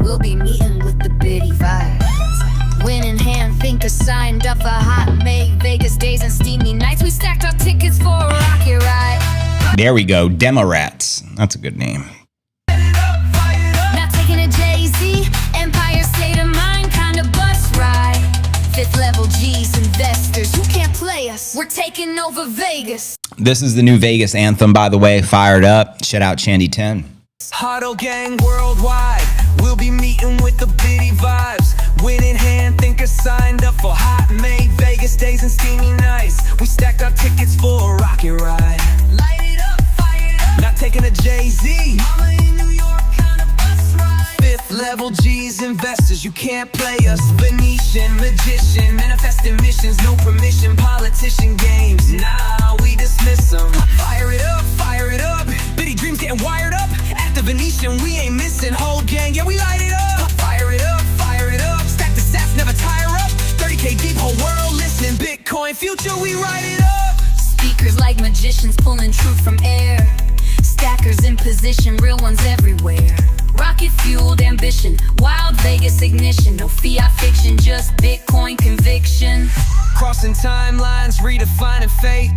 we'll be meeting with the bitty vibes. Win in hand, thinkers signed up for hot May Vegas days and steamy nights. We stacked our tickets for a rocket ride. There we go. Demo Rats. That's a good name. Not taking a Jay-Z, Empire State of Mind kind of bus ride. 5th level G's, investors, you can't play us. We're taking over Vegas. This is the new Vegas anthem, by the way. Fired up. Shout out Shandy 10. Huddle gang worldwide, we'll be meeting with the bitty vibes. Win in hand, thinkers signed up for hot May Vegas days and steamy nights. We stacked our tickets for a rocket ride. Light it up, fire it up. Not taking a Jay-Z, mama in New York kind of bus ride. 5th level G's, investors, you can't play us. Venetian, magician, manifesting missions, no permission, politician games. Nah, we dismiss them. Fire it up, fire it up. Bitty dreams getting wired up. At the Venetian, we ain't missing. Whole gang, yeah, we light it up. Fire it up, fire it up. Stack the stats, never tire up. 30K deep, whole world listening. Bitcoin future, we write it up. Speakers like magicians pulling truth from air. Stackers in position, real ones everywhere. Rocket fueled ambition, wild Vegas ignition. No fiat fiction, just Bitcoin conviction. Crossing timelines, redefining fate.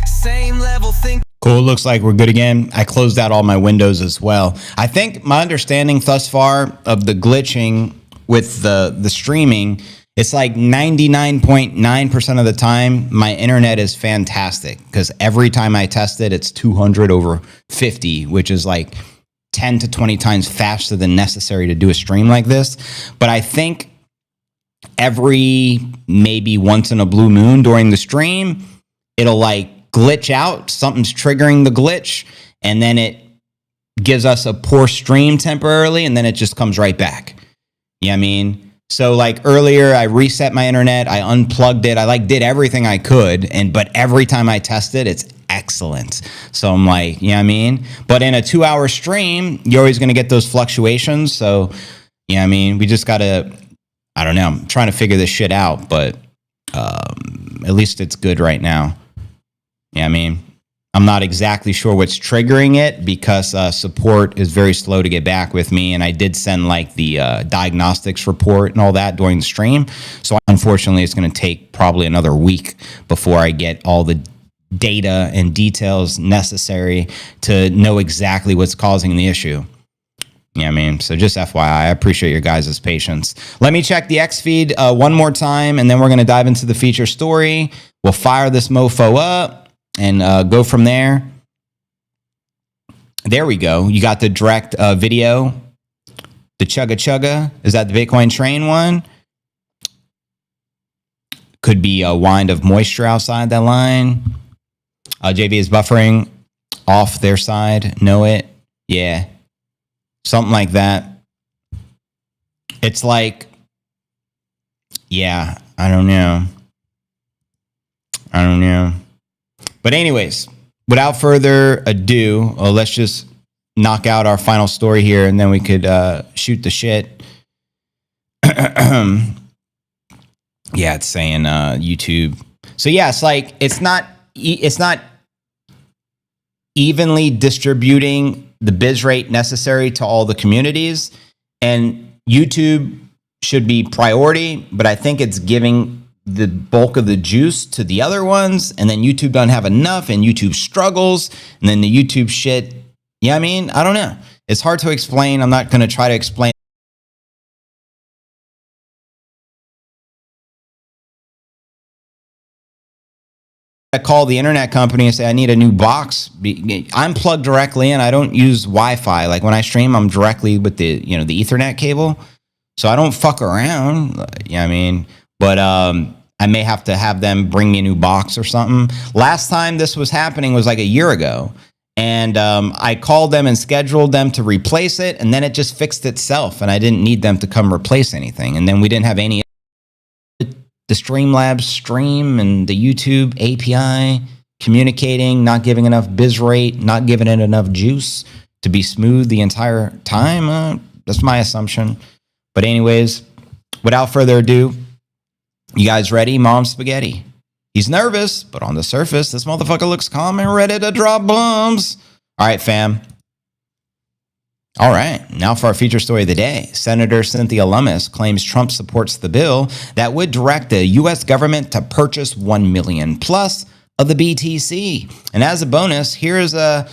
Same level think. Cool. Looks like we're good again. I closed out all my windows as well. I think my understanding thus far of the glitching with the streaming, it's like 99.9% of the time, my internet is fantastic, because every time I test it, it's 200 over 50, which is like 10 to 20 times faster than necessary to do a stream like this. But I think every maybe once in a blue moon during the stream, it'll like glitch out. Something's triggering the glitch, and then it gives us a poor stream temporarily, and then it just comes right back. You know what I mean? So like earlier, I reset my internet, I unplugged it, I like did everything I could, but every time I test it, it's excellent. So I'm like, you know what I mean? But in a 2-hour stream, you're always going to get those fluctuations. So, you know what I mean? We just got to, I don't know, I'm trying to figure this shit out, but at least it's good right now. Yeah, I mean, I'm not exactly sure what's triggering it, because support is very slow to get back with me. And I did send like the diagnostics report and all that during the stream. So unfortunately, it's going to take probably another week before I get all the data and details necessary to know exactly what's causing the issue. Yeah, I mean, so just FYI, I appreciate your guys' patience. Let me check the X feed one more time, and then we're going to dive into the feature story. We'll fire this mofo up and go from there. There we go. You got the direct video. The chugga chugga. Is that the Bitcoin train one? Could be a wind of moisture outside that line. JV is buffering off their side. Know it? Yeah. Something like that. It's like, yeah, I don't know. But anyways, without further ado, let's just knock out our final story here, and then we could shoot the shit. Yeah, it's saying YouTube. So yeah, it's like it's not evenly distributing the biz rate necessary to all the communities, and YouTube should be priority, but I think it's giving the bulk of the juice to the other ones, and then YouTube doesn't have enough, and YouTube struggles, and then the YouTube shit. Yeah, I mean, I don't know. It's hard to explain. I'm not going to try to explain. I call the internet company and say, I need a new box. I'm plugged directly in. I don't use Wi-Fi. Like when I stream, I'm directly with the Ethernet cable. So I don't fuck around. You know what I mean? But I may have to have them bring me a new box or something. Last time this was happening was like a year ago. And I called them and scheduled them to replace it. And then it just fixed itself. And I didn't need them to come replace anything. And then we didn't have any. The Streamlabs stream and the YouTube API communicating, not giving enough biz rate, not giving it enough juice to be smooth the entire time. That's my assumption. But anyways, without further ado, you guys ready? Mom Spaghetti. He's nervous, but on the surface, this motherfucker looks calm and ready to drop bombs. All right, fam. All right, now for our feature story of the day. Senator Cynthia Lummis claims Trump supports the bill that would direct the U.S. government to purchase 1 million plus of the BTC. And as a bonus, here's a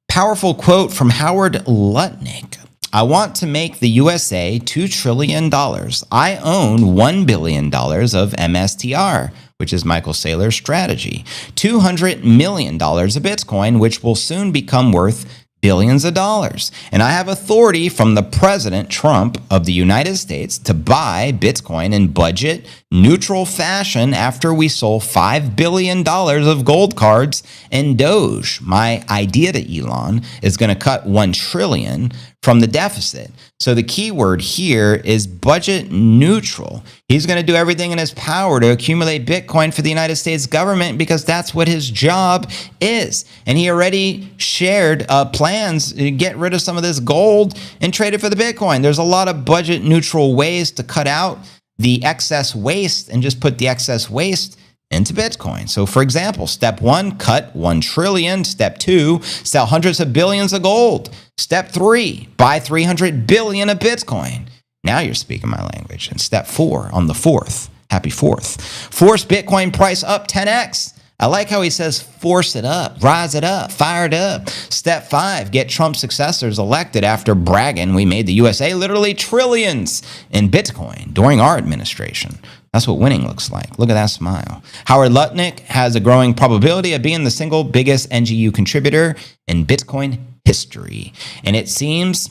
powerful quote from Howard Lutnick. I want to make the USA $2 trillion. I own $1 billion of MSTR, which is Michael Saylor's strategy. $200 million of Bitcoin, which will soon become worth billions of dollars. And I have authority from the President Trump of the United States to buy Bitcoin in budget neutral fashion after we sold $5 billion of gold cards and Doge. My idea to Elon is going to cut $1 trillion from the deficit. So the key word here is budget neutral. He's going to do everything in his power to accumulate Bitcoin for the United States government because that's what his job is. And he already shared plans to get rid of some of this gold and trade it for the Bitcoin. There's a lot of budget neutral ways to cut out the excess waste and just put the excess waste into Bitcoin. So for example, step 1, cut 1 trillion. Step 2, sell hundreds of billions of gold. Step 3, buy 300 billion of Bitcoin. Now you're speaking my language. And step 4, on the 4th, happy 4th, force Bitcoin price up 10x. I like how he says force it up, rise it up, fire it up. Step 5, get Trump successors elected after bragging we made the USA literally trillions in Bitcoin during our administration. That's what winning looks like. Look at that smile. Howard Lutnick has a growing probability of being the single biggest NGU contributor in Bitcoin history. And it seems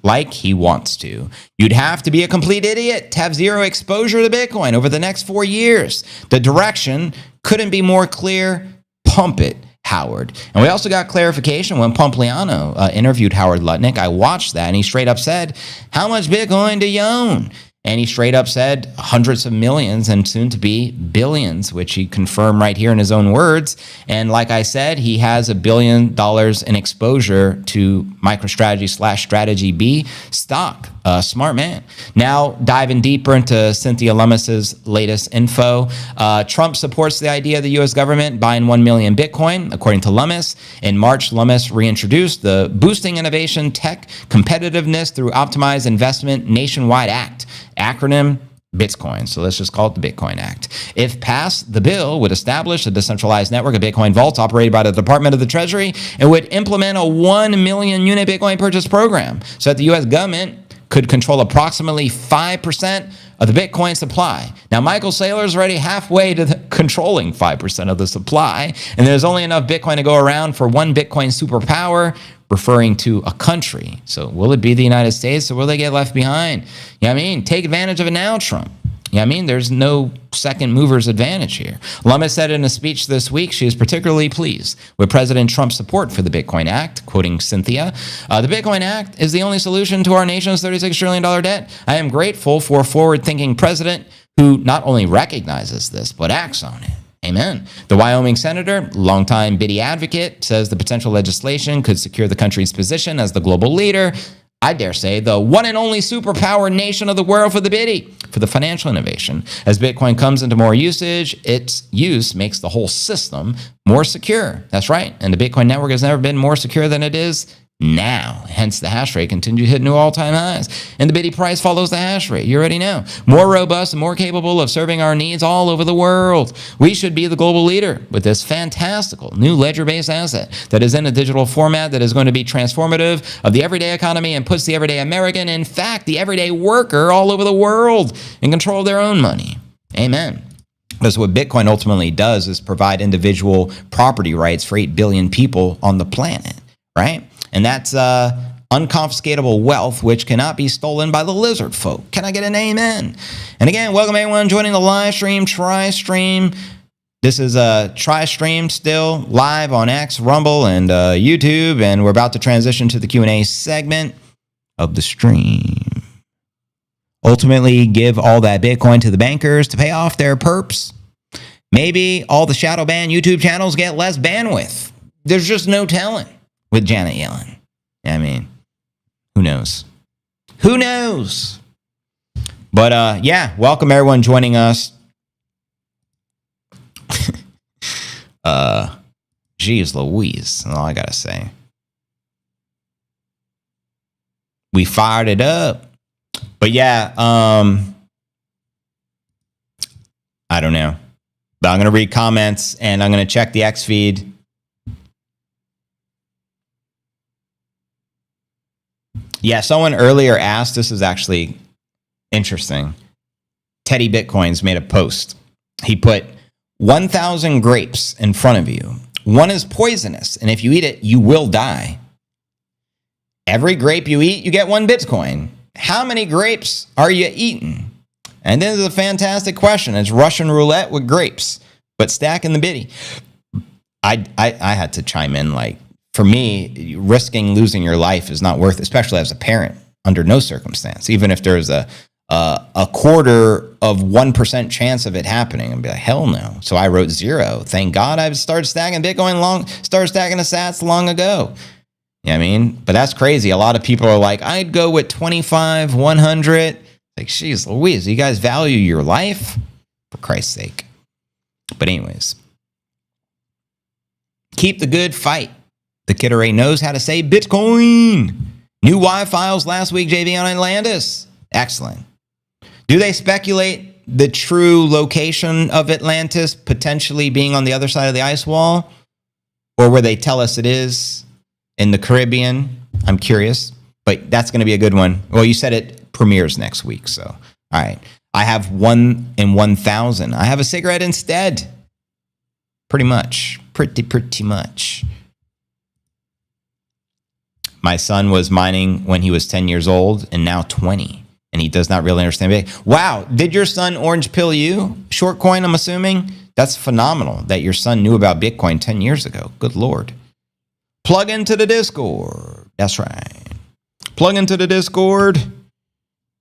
like he wants to. You'd have to be a complete idiot to have zero exposure to Bitcoin over the next 4 years. The direction couldn't be more clear. Pump it, Howard. And we also got clarification when Pompliano interviewed Howard Lutnick. I watched that and he straight up said, how much Bitcoin do you own? And he straight up said hundreds of millions and soon to be billions, which he confirmed right here in his own words. And like I said, he has $1 billion in exposure to MicroStrategy/Strategy B stock. Smart man. Now diving deeper into Cynthia Lummis's latest info. Trump supports the idea of the U.S. government buying 1 million Bitcoin, according to Lummis. In March, Lummis reintroduced the Boosting Innovation Tech Competitiveness Through Optimized Investment Nationwide Act. Acronym Bitcoin. So let's just call it the Bitcoin Act. If passed, the bill would establish a decentralized network of Bitcoin vaults operated by the Department of the Treasury and would implement a 1 million unit Bitcoin purchase program so that the U.S. government could control approximately 5% of the Bitcoin supply. Now, Michael Saylor's already halfway to controlling 5% of the supply, and there's only enough Bitcoin to go around for one Bitcoin superpower, referring to a country. So will it be the United States, or will they get left behind? You know what I mean? Take advantage of it now, Trump. You know what I mean? There's no second mover's advantage here. Lummis said in a speech this week she is particularly pleased with President Trump's support for the Bitcoin Act, quoting Cynthia. The Bitcoin Act is the only solution to our nation's $36 trillion debt. I am grateful for a forward-thinking president who not only recognizes this, but acts on it. Amen. The Wyoming senator, longtime Biddy advocate, says the potential legislation could secure the country's position as the global leader, I dare say, the one and only superpower nation of the world for the Biddy, for the financial innovation. As Bitcoin comes into more usage, its use makes the whole system more secure. That's right. And the Bitcoin network has never been more secure than it is now. Hence, the hash rate continues to hit new all-time highs. And the Biddy price follows the hash rate. You already know. More robust and more capable of serving our needs all over the world. We should be the global leader with this fantastical new ledger-based asset that is in a digital format that is going to be transformative of the everyday economy and puts the everyday American, in fact, the everyday worker all over the world in control of their own money. Amen. Because what Bitcoin ultimately does is provide individual property rights for 8 billion people on the planet, right? And that's unconfiscatable wealth, which cannot be stolen by the lizard folk. Can I get an amen? And again, welcome everyone joining the live stream, TriStream. This is a TriStream still live on X, Rumble, and YouTube. And we're about to transition to the Q&A segment of the stream. Ultimately, give all that Bitcoin to the bankers to pay off their perps. Maybe all the shadow ban YouTube channels get less bandwidth. There's just no telling. With Janet Yellen. I mean, who knows? Who knows? But yeah, welcome everyone joining us. Geez Louise, that's all I gotta say. We fired it up. But yeah, I don't know. But I'm gonna read comments and I'm gonna check the X feed. Yeah, someone earlier asked, this is actually interesting. Teddy Bitcoins made a post. He put 1,000 grapes in front of you. One is poisonous, and if you eat it, you will die. Every grape you eat, you get 1 Bitcoin. How many grapes are you eating? And this is a fantastic question. It's Russian roulette with grapes, but stacking the Biddy. I had to chime in like, for me, risking losing your life is not worth it, especially as a parent, under no circumstance. Even if there's a quarter of 1% chance of it happening, I'd be like, hell no. So I wrote 0. Thank God I started stacking Bitcoin started stacking the sats long ago. You know what I mean? But that's crazy. A lot of people are like, I'd go with 25, 100. Like, geez Louise, you guys value your life? For Christ's sake. But anyways, keep the good fight. The kid already knows how to say Bitcoin. New Y files last week, JV on Atlantis. Excellent. Do they speculate the true location of Atlantis potentially being on the other side of the ice wall? Or where they tell us it is in the Caribbean? I'm curious, but that's going to be a good one. Well, you said it premieres next week, so all right. I have 1 in 1,000. I have a cigarette instead. Pretty much. Pretty much. My son was mining when he was 10 years old and now 20. And he does not really understand. Wow, did your son orange pill you? Short coin, I'm assuming? That's phenomenal that your son knew about Bitcoin 10 years ago. Good Lord. Plug into the Discord. That's right. Plug into the Discord.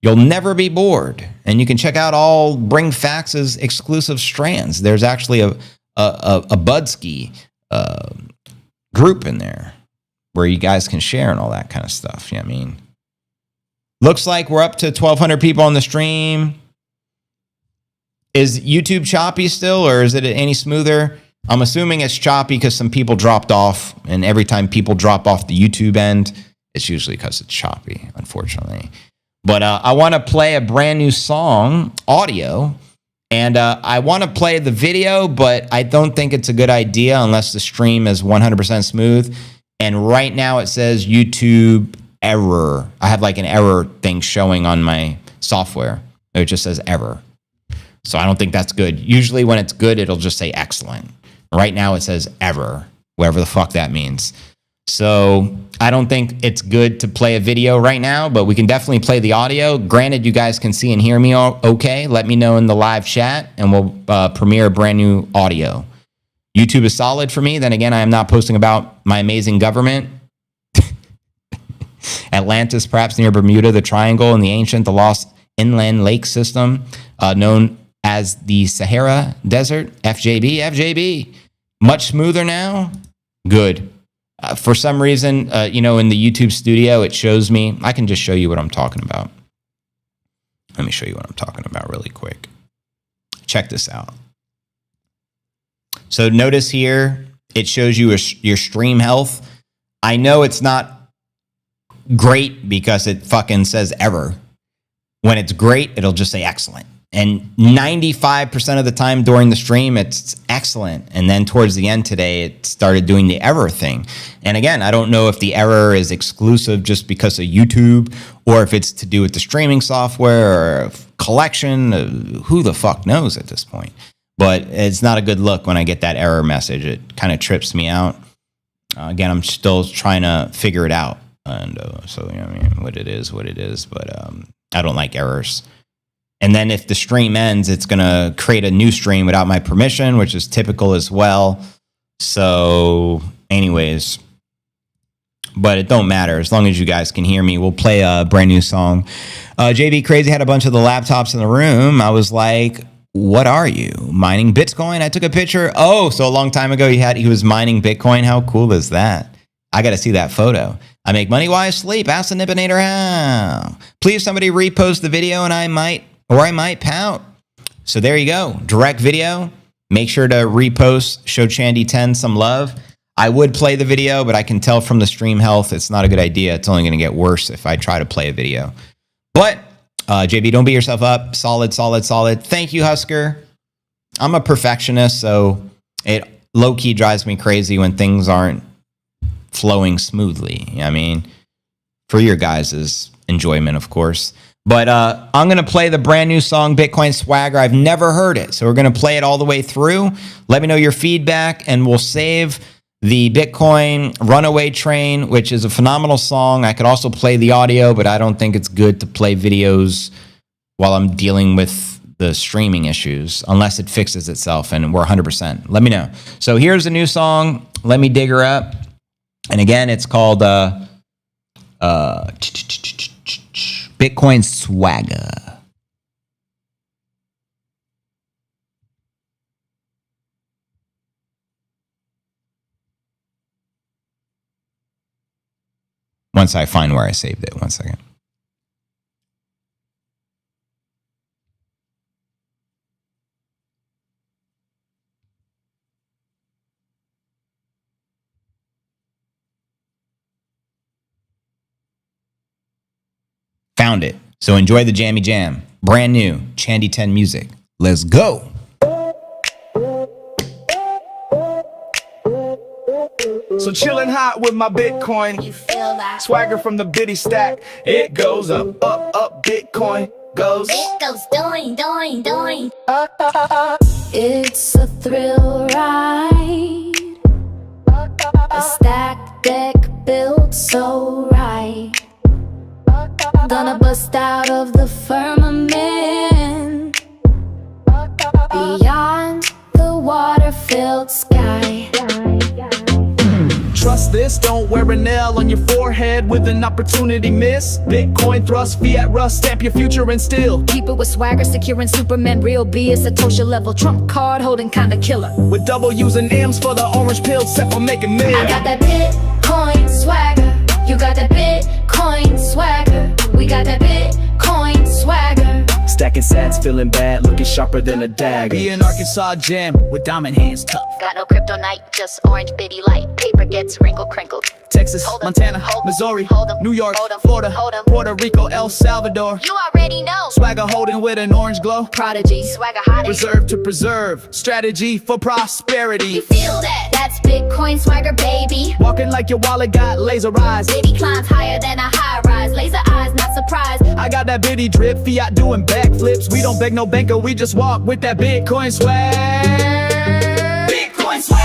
You'll never be bored. And you can check out all Bring Facts' exclusive strands. There's actually a Budski group in there where you guys can share and all that kind of stuff. You know what I mean? Looks like we're up to 1,200 people on the stream. Is YouTube choppy still, or is it any smoother? I'm assuming it's choppy because some people dropped off, and every time people drop off the YouTube end, it's usually because it's choppy, unfortunately. But I want to play a brand new song, audio, and I want to play the video, but I don't think it's a good idea unless the stream is 100% smooth. And right now it says YouTube error. I have like an error thing showing on my software. It just says error. So I don't think that's good. Usually when it's good, it'll just say excellent. Right now it says error, whatever the fuck that means. So I don't think it's good to play a video right now, but we can definitely play the audio. Granted, you guys can see and hear me okay. Let me know in the live chat and we'll premiere a brand new audio. YouTube is solid for me. Then again, I am not posting about my amazing government. Atlantis, perhaps near Bermuda, the Triangle, and the lost inland lake system known as the Sahara Desert. FJB. Much smoother now. Good. For some reason, in the YouTube studio, it shows me. I can just show you what I'm talking about. Let me show you what I'm talking about really quick. Check this out. So notice here, it shows you your stream health. I know it's not great because it fucking says error. When it's great, it'll just say excellent. And 95% of the time during the stream, it's excellent. And then towards the end today, it started doing the error thing. And again, I don't know if the error is exclusive just because of YouTube or if it's to do with the streaming software or collection. Who the fuck knows at this point? But it's not a good look when I get that error message. It kind of trips me out. Again, I'm still trying to figure it out. And what it is. But I don't like errors. And then if the stream ends, it's going to create a new stream without my permission, which is typical as well. So anyways, but it don't matter. As long as you guys can hear me, we'll play a brand new song. JB Crazy had a bunch of the laptops in the room. I was like, what are you? Mining Bitcoin? I took a picture. Oh, so a long time ago he was mining Bitcoin. How cool is that? I got to see that photo. I make money while I sleep. Ask the Nippinator how. Please somebody repost the video and I might pout. So there you go. Direct video. Make sure to repost. Show Chandy10 some love. I would play the video, but I can tell from the stream health it's not a good idea. It's only going to get worse if I try to play a video. But JB, don't beat yourself up. Solid. Thank you, Husker. I'm a perfectionist, so it low-key drives me crazy when things aren't flowing smoothly. I mean, for your guys' enjoyment, of course. But I'm going to play the brand new song, Bitcoin Swagger. I've never heard it, so we're going to play it all the way through. Let me know your feedback, and we'll save the Bitcoin Runaway Train, which is a phenomenal song. I could also play the audio, but I don't think it's good to play videos while I'm dealing with the streaming issues, unless it fixes itself, and we're 100%. Let me know. So here's a new song. Let me dig her up. And again, it's called Bitcoin Swagger. Once I find where I saved it. 1 second. Found it. So enjoy the jammy jam. Brand new Chandy10 music. Let's go. So chillin' hot with my Bitcoin. You feel that? Swagger from the bitty stack. It goes up, Bitcoin goes. It goes doing. It's a thrill ride. A stack deck built so right. Gonna bust out of the firmament, beyond the water-filled sky. Trust this, don't wear a nail on your forehead with an opportunity miss. Bitcoin thrust, fiat rust, stamp your future and still Keep it with swagger, securing Superman, real B is Satoshi level. Trump card holding kinda killer. with W's and M's for the orange pill, set for making millions. I got that Bitcoin swagger. You got that Bitcoin swagger. We got that Bitcoin swagger. Stacking sats, feeling bad, looking sharper than a dagger. Be an Arkansas gem with diamond hands tough. Got no krypto night, just orange bitty light. Paper gets wrinkled, crinkled. Texas, Hold 'em, Montana, hold 'em, Missouri, hold 'em, New York, hold 'em, Florida, hold 'em. Puerto Rico, El Salvador. You already know. Swagger holding with an orange glow. Prodigy, swagger hot. Reserve to preserve, strategy for prosperity. You feel that? That's Bitcoin swagger, baby. Walking like your wallet got laser eyes. Bitty climbs higher than a high rise. Laser eyes, not surprised. I got that bitty drip, fiat doing backflips. We don't beg no banker, we just walk with that Bitcoin swag. Bitcoin swagger.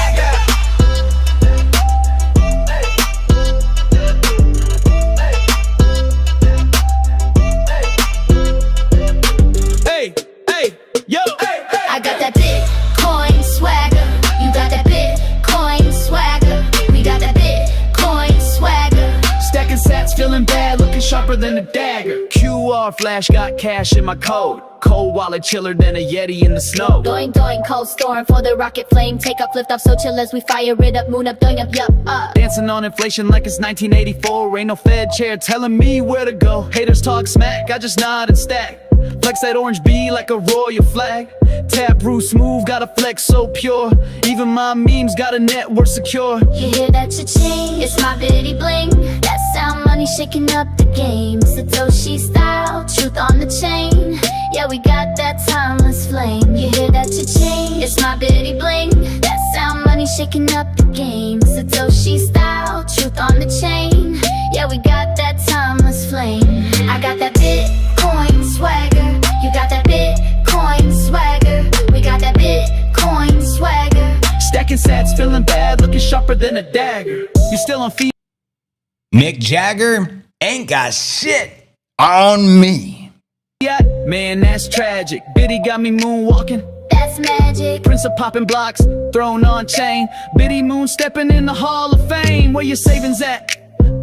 Hey, hey, yo, hey, hey. I got that Bitcoin swagger. You got that Bitcoin swagger. We got that Bitcoin swagger. Stacking sats, feeling bad, looking sharper than a dagger. QR flash, got cash in my code. Cold wallet, chiller than a Yeti in the snow. Doing, doing, cold storm for the rocket flame. Take off, lift off, so chill as we fire it up. Moon up, doing up, yup, up. Dancing on inflation like it's 1984. Ain't no Fed chair telling me where to go. Haters talk smack, I just nod and stack. Flex that orange B like a royal flag. Tap root smooth, got a flex so pure. Even my memes got a network secure. You hear that cha-ching? It's my bitty bling. That sound money shaking up the game. Satoshi style, truth on the chain. Yeah, we got that timeless flame. You hear that cha-ching? It's my bitty bling. That sound money shaking up the game. Satoshi style, truth on the chain. Yeah, we got that timeless flame. I got that Bitcoin swagger. You got that Bitcoin swagger. We got that Bitcoin swagger. Stacking sats, feeling bad, looking sharper than a dagger. You still on feet? Mick Jagger ain't got shit on me. Man, that's tragic. Biddy got me moonwalking. That's magic. Prince of popping blocks, throne on chain. Biddy moon stepping in the Hall of Fame. Where your savings at?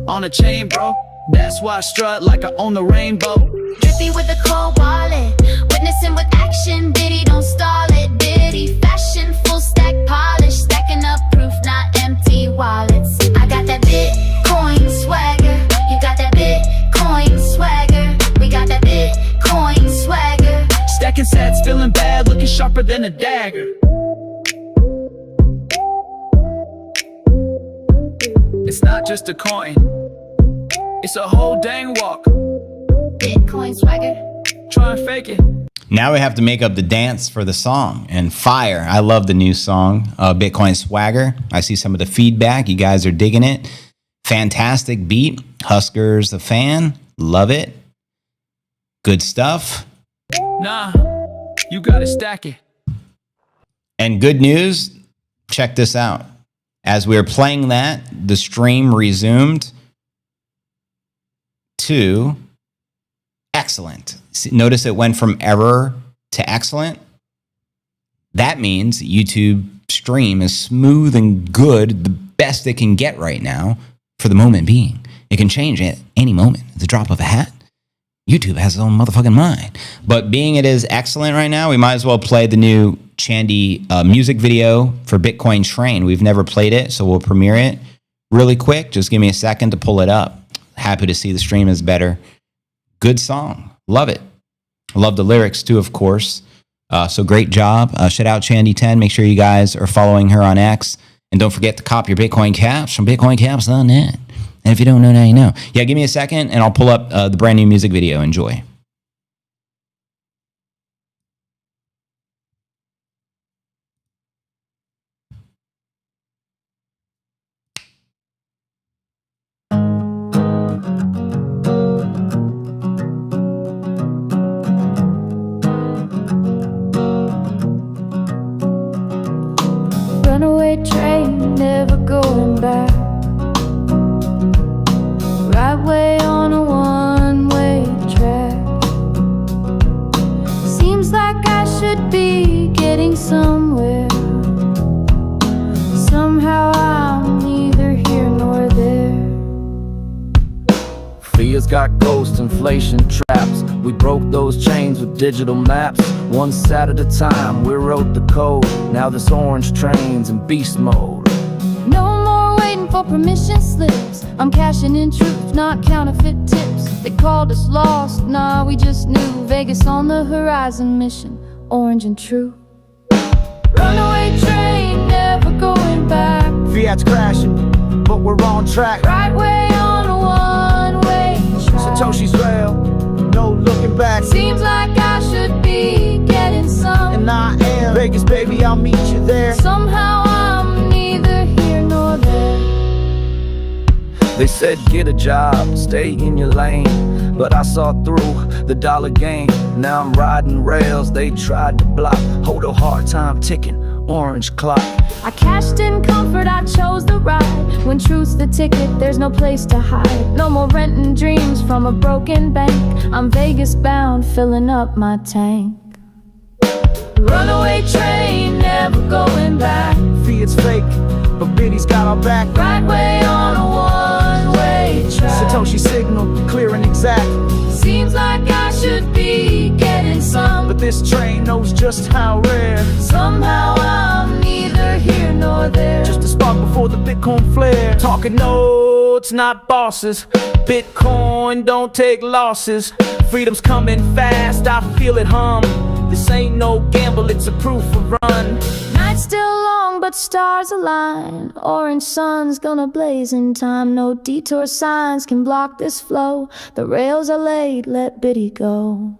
On a chain, bro. That's why I strut like I own the rainbow. Drippy with a cold wallet. Witnessing with action. Biddy, don't stall it. Biddy fashion, full stack polish. Stacking up proof, not empty wallets. I got that Bitcoin swagger. You got that Bitcoin swagger. We got that Bitcoin swagger. Stacking sats, feeling bad, looking sharper than a dagger. It's not just a coin, it's a whole dang walk. Bitcoin swagger. Try and fake it. Now we have to make up the dance for the song. And fire. I love the new song, Bitcoin Swagger. I see some of the feedback. You guys are digging it. Fantastic beat. Husker's a fan. Love it. Good stuff. Nah, you gotta stack it. And good news, check this out. As we were playing that, the stream resumed to excellent. Notice it went from error to excellent. That means YouTube stream is smooth and good, the best it can get right now for the moment being. It can change at any moment, at the drop of a hat. YouTube has its own motherfucking mind. But being it is excellent right now, we might as well play the new Chandy music video for Bitcoin Train. We've never played it, so we'll premiere it really quick. Just give me a second to pull it up. Happy to see the stream is better. Good song. Love it. Love the lyrics too, of course. So great job. Shout out Chandy10. Make sure you guys are following her on X. And don't forget to cop your Bitcoin caps from bitcoincaps.net. And if you don't know, now you know. Yeah, give me a second and I'll pull up the brand new music video. Enjoy. Runaway train, never going back. Right way on a one-way track. Seems like I should be getting somewhere. Somehow I'm neither here nor there. Fears got ghost inflation traps. We broke those chains with digital maps. One sat at a time, we wrote the code. Now this orange train's in beast mode. No more waiting for permission slips. I'm cashing in truth, not counterfeit tips. They called us lost. Nah, we just knew Vegas on the horizon, mission orange and true. Runaway train, never going back. Fiat's crashing, but we're on track. Right way on a one-way track. Satoshi's rail, no looking back. Seems like I should be getting some. And I am Vegas, baby, I'll meet you there. Somehow I'm neither here nor there. They said get a job, stay in your lane, but I saw through the dollar game. Now I'm riding rails they tried to block. Hold a hard time ticking, orange clock. I cashed in comfort, I chose the ride. When truth's the ticket, there's no place to hide. No more renting dreams from a broken bank. I'm Vegas bound, filling up my tank. Runaway train, never going back. Fiat's fake, but Biddy's got our back. Right way on a one-way track. Satoshi signal, clear and exact. Seems like I should be getting some, but this train knows just how rare. Somehow I'm neither here nor there. Just a spark before the Bitcoin flare. Talking notes, not bosses. Bitcoin, don't take losses. Freedom's coming fast, I feel it hum. This ain't no gamble, it's a proof of run. Night's still long, but stars align. Orange sun's gonna blaze in time. No detour signs can block this flow. The rails are laid, let Biddy go.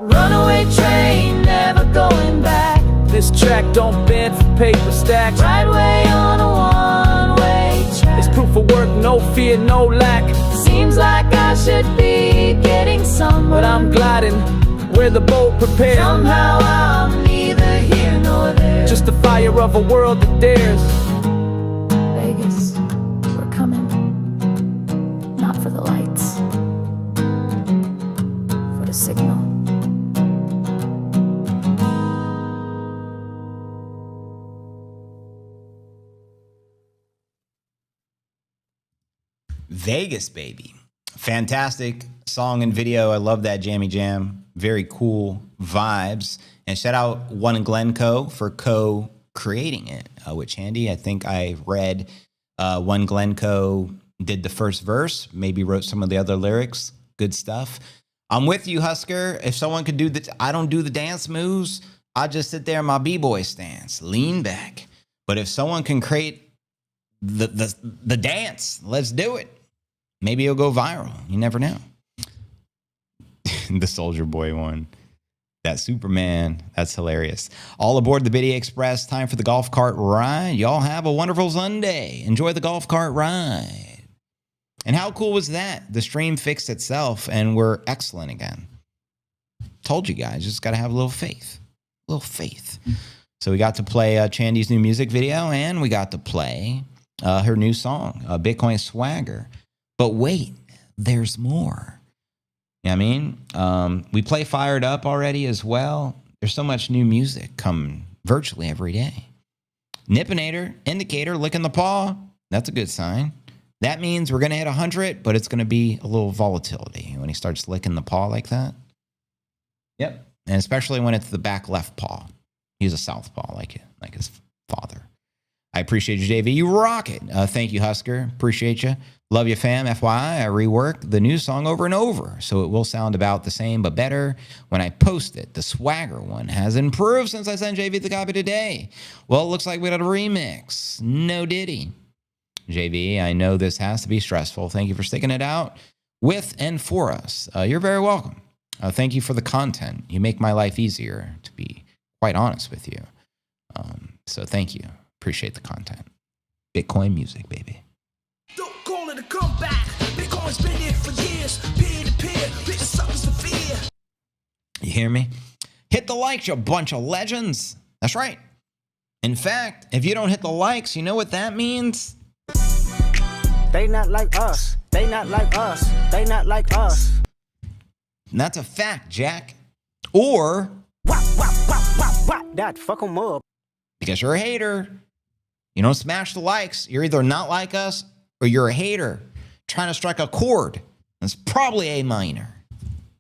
Runaway train, never going back. This track don't bend for paper stacks. Right way on a one-way track. It's proof of work, no fear, no lack. Seems like I should be getting somewhere, but I'm gliding where the boat prepared. Somehow I'm neither here nor there. Just the fire of a world that dares. Vegas, we're coming. Not for the lights, for the signal. Vegas, baby. Fantastic song and video. I love that jammy jam. Very cool vibes. And shout out One Glencoe for co-creating it, which Andy, I think I read One Glencoe did the first verse, maybe wrote some of the other lyrics. Good stuff. I'm with you, Husker. If someone could do I don't do the dance moves. I just sit there in my b-boy stance, lean back. But if someone can create the dance, let's do it. Maybe it'll go viral. You never know. The Soldier Boy one. That Superman. That's hilarious. All aboard the BTC Express. Time for the golf cart ride. Y'all have a wonderful Sunday. Enjoy the golf cart ride. And how cool was that? The stream fixed itself and we're excellent again. Told you guys, just got to have a little faith. A little faith. So we got to play Chandy's new music video and we got to play her new song, Bitcoin Swagger. But wait, there's more. You know what I mean? We play Fired Up already as well. There's so much new music coming virtually every day. Nippinator, indicator, licking the paw. That's a good sign. That means we're going to hit 100, but it's going to be a little volatility when he starts licking the paw like that. Yep. And especially when it's the back left paw. He's a southpaw like his father. I appreciate you, JV. You rock it. Thank you, Husker. Appreciate you. Love you, fam. FYI, I rework the new song over and over, so it will sound about the same but better when I post it. The Swagger one has improved since I sent JV the copy today. Well, it looks like we got a remix. No Diddy. JV, I know this has to be stressful. Thank you for sticking it out with and for us. You're very welcome. Thank you for the content. You make my life easier, to be quite honest with you. So thank you. Appreciate the content. Bitcoin music, baby. Don't call it a comeback. Bitcoin's been here for years. Peer to peer, bitch, suckers to fear. You hear me? Hit the likes, you bunch of legends. That's right. In fact, if you don't hit the likes, you know what that means? They not like us. They not like us. They not like us. And that's a fact, Jack. Or that fuck 'em up. Because you're a hater. You don't smash the likes. You're either not like us or you're a hater trying to strike a chord. That's probably A minor.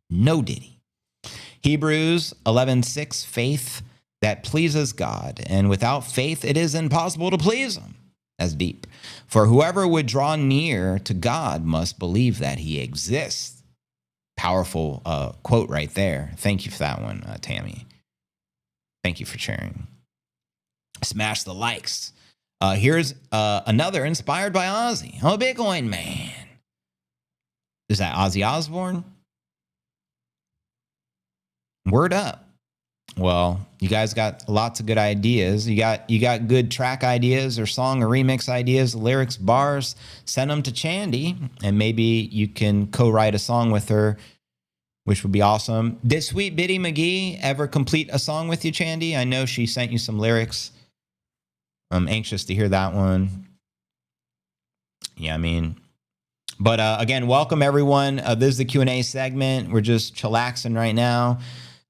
No Diddy. Hebrews 11:6, faith that pleases God. And without faith, it is impossible to please him. That's deep. For whoever would draw near to God must believe that he exists. Powerful quote right there. Thank you for that one, Tammy. Thank you for sharing. Smash the likes. Here's another inspired by Ozzy. I'm a Bitcoin man. Is that Ozzy Osbourne? Word up. Well, you guys got lots of good ideas. You got good track ideas or song or remix ideas, lyrics, bars. Send them to Chandy, and maybe you can co-write a song with her, which would be awesome. Did Sweet Biddy McGee ever complete a song with you, Chandy? I know she sent you some lyrics. I'm anxious to hear that one. Yeah, I mean, but again, welcome everyone. This is the Q&A segment. We're just chillaxing right now.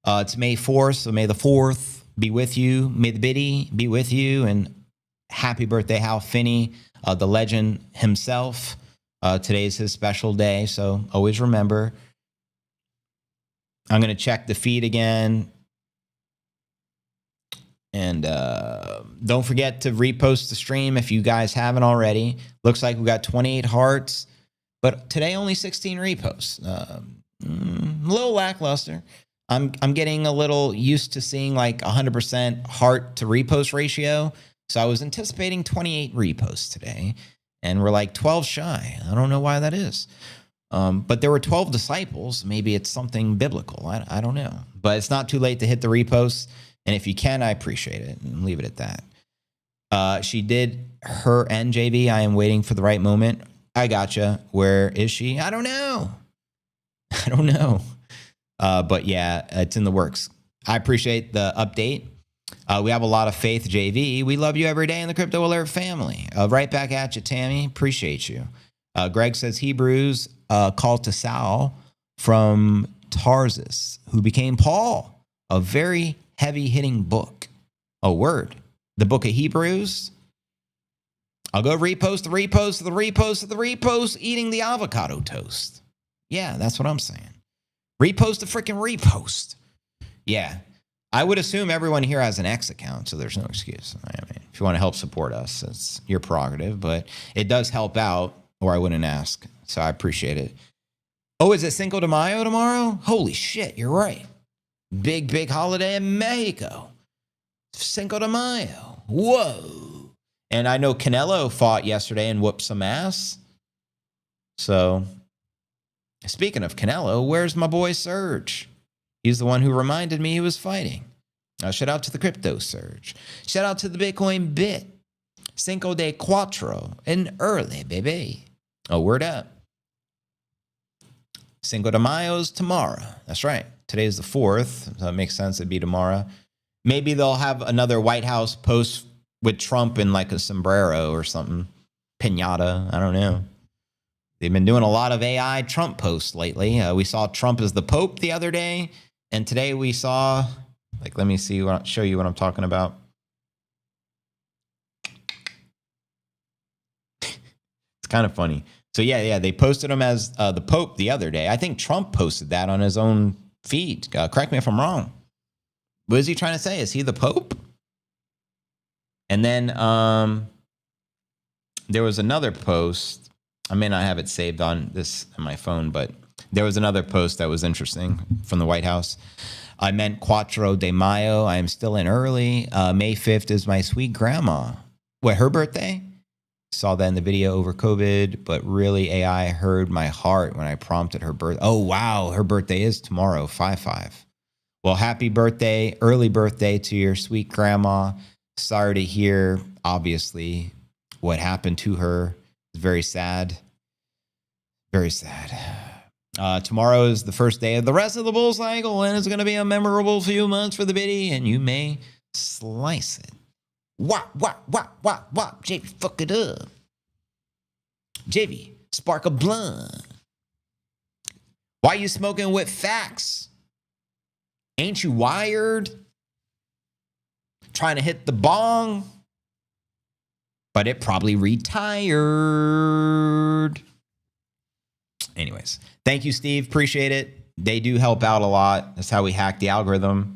It's May 4th, so may the 4th be with you. May the Biddy be with you. And happy birthday, Hal Finney, the legend himself. Today's his special day, so always remember. I'm going to check the feed again. And don't forget to repost the stream if you guys haven't already. Looks like we got 28 hearts, but today only 16 reposts. A little lackluster. I'm getting a little used to seeing like 100% heart to repost ratio. So I was anticipating 28 reposts today, and we're like 12 shy. I don't know why that is. But there were 12 disciples. Maybe it's something biblical. I don't know. But it's not too late to hit the repost. And if you can, I appreciate it. And leave it at that. She did her and JV. I am waiting for the right moment. I gotcha. Where is she? I don't know. I don't know. But yeah, it's in the works. I appreciate the update. We have a lot of faith, JV. We love you every day in the Crypto Alert family. Right back at you, Tammy. Appreciate you. Greg says Hebrews called to Saul from Tarsus, who became Paul. A very heavy-hitting book. A word. The book of Hebrews. I'll go repost the repost of the repost of the repost, eating the avocado toast. Yeah, that's what I'm saying. Repost the freaking repost. Yeah. I would assume everyone here has an X account, so there's no excuse. I mean, if you want to help support us, it's your prerogative, but it does help out, or I wouldn't ask. So I appreciate it. Oh, is it Cinco de Mayo tomorrow? Holy shit, you're right. Big holiday in Mexico. Cinco de Mayo. Whoa. And I know Canelo fought yesterday and whooped some ass. So, speaking of Canelo, where's my boy Serge? He's the one who reminded me he was fighting. Shout out to the Crypto Surge. Shout out to the Bitcoin Bit. Cinco de Cuatro. And early, baby. Oh, word up. Cinco de Mayo's tomorrow. That's right. Today's the 4th. So it makes sense it'd be tomorrow. Maybe they'll have another White House post with Trump in like a sombrero or something. Piñata. I don't know. They've been doing a lot of AI Trump posts lately. We saw Trump as the Pope the other day. And today we saw, like, let me see, show you what I'm talking about. It's kind of funny. So yeah, they posted him as the Pope the other day. I think Trump posted that on his own feed. Correct me if I'm wrong. What is he trying to say? Is he the Pope? And then there was another post. I may not have it saved on my phone, but there was another post that was interesting from the White House. I meant Cuatro de Mayo. I am still in early. May 5th is my sweet grandma. What, her birthday? Saw that in the video over COVID, but really AI heard my heart when I prompted her birth. Oh, wow. Her birthday is tomorrow, 5/5. Well, happy birthday, early birthday to your sweet grandma. Sorry to hear, obviously, what happened to her. It's very sad. Very sad. Tomorrow is the first day of the rest of the bull cycle, and it's going to be a memorable few months for the biddy, and you may slice it. Wop. JV, fuck it up. JV, spark a blunt. Why you smoking with facts? Ain't you wired? Trying to hit the bong? But it probably retired. Anyways, thank you, Steve. Appreciate it. They do help out a lot. That's how we hack the algorithm.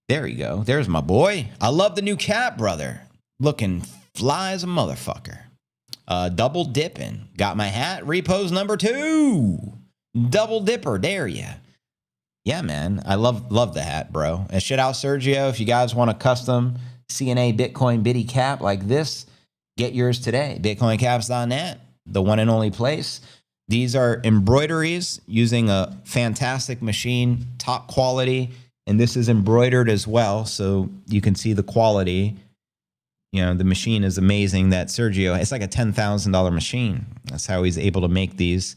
There you go. There's my boy. I love the new cap, brother. Looking fly as a motherfucker. Double dipping. Got my hat. Repose number 2. Double dipper. Dare ya. Yeah, man. I love the hat, bro. And shit out, Sergio. If you guys want a custom CNA Bitcoin Biddy cap like this, get yours today. BitcoinCaps.net, the one and only place. These are embroideries using a fantastic machine, top quality. And this is embroidered as well, so you can see the quality. You know, the machine is amazing that Sergio, it's like a $10,000 machine. That's how he's able to make these.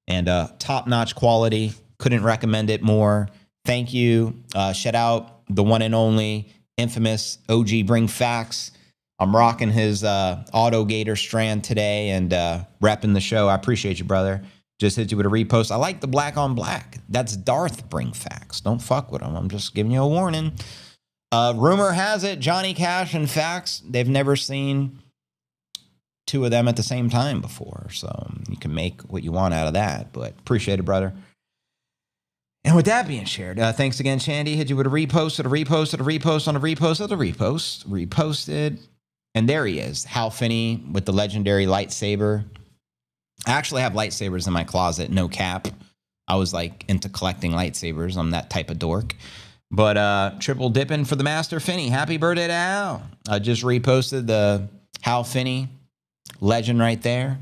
And top-notch quality. Couldn't recommend it more. Thank you. Shout out the one and only infamous OG Bring Facts. I'm rocking his Auto Gator strand today and repping the show. I appreciate you, brother. Just hit you with a repost. I like the black on black. That's Darth Bring Facts. Don't fuck with him. I'm just giving you a warning. Rumor has it, Johnny Cash and Facts, they've never seen 2 of them at the same time before. So you can make what you want out of that. But appreciate it, brother. And with that being shared, thanks again, Shandy. Hit you with a repost, a repost, a repost, on a repost, on a repost. Reposted. And there he is, Hal Finney with the legendary lightsaber. I actually have lightsabers in my closet, no cap. I was like into collecting lightsabers. I'm that type of dork. But triple dipping for the Master Finney. Happy birthday to Hal. I just reposted the Hal Finney legend right there.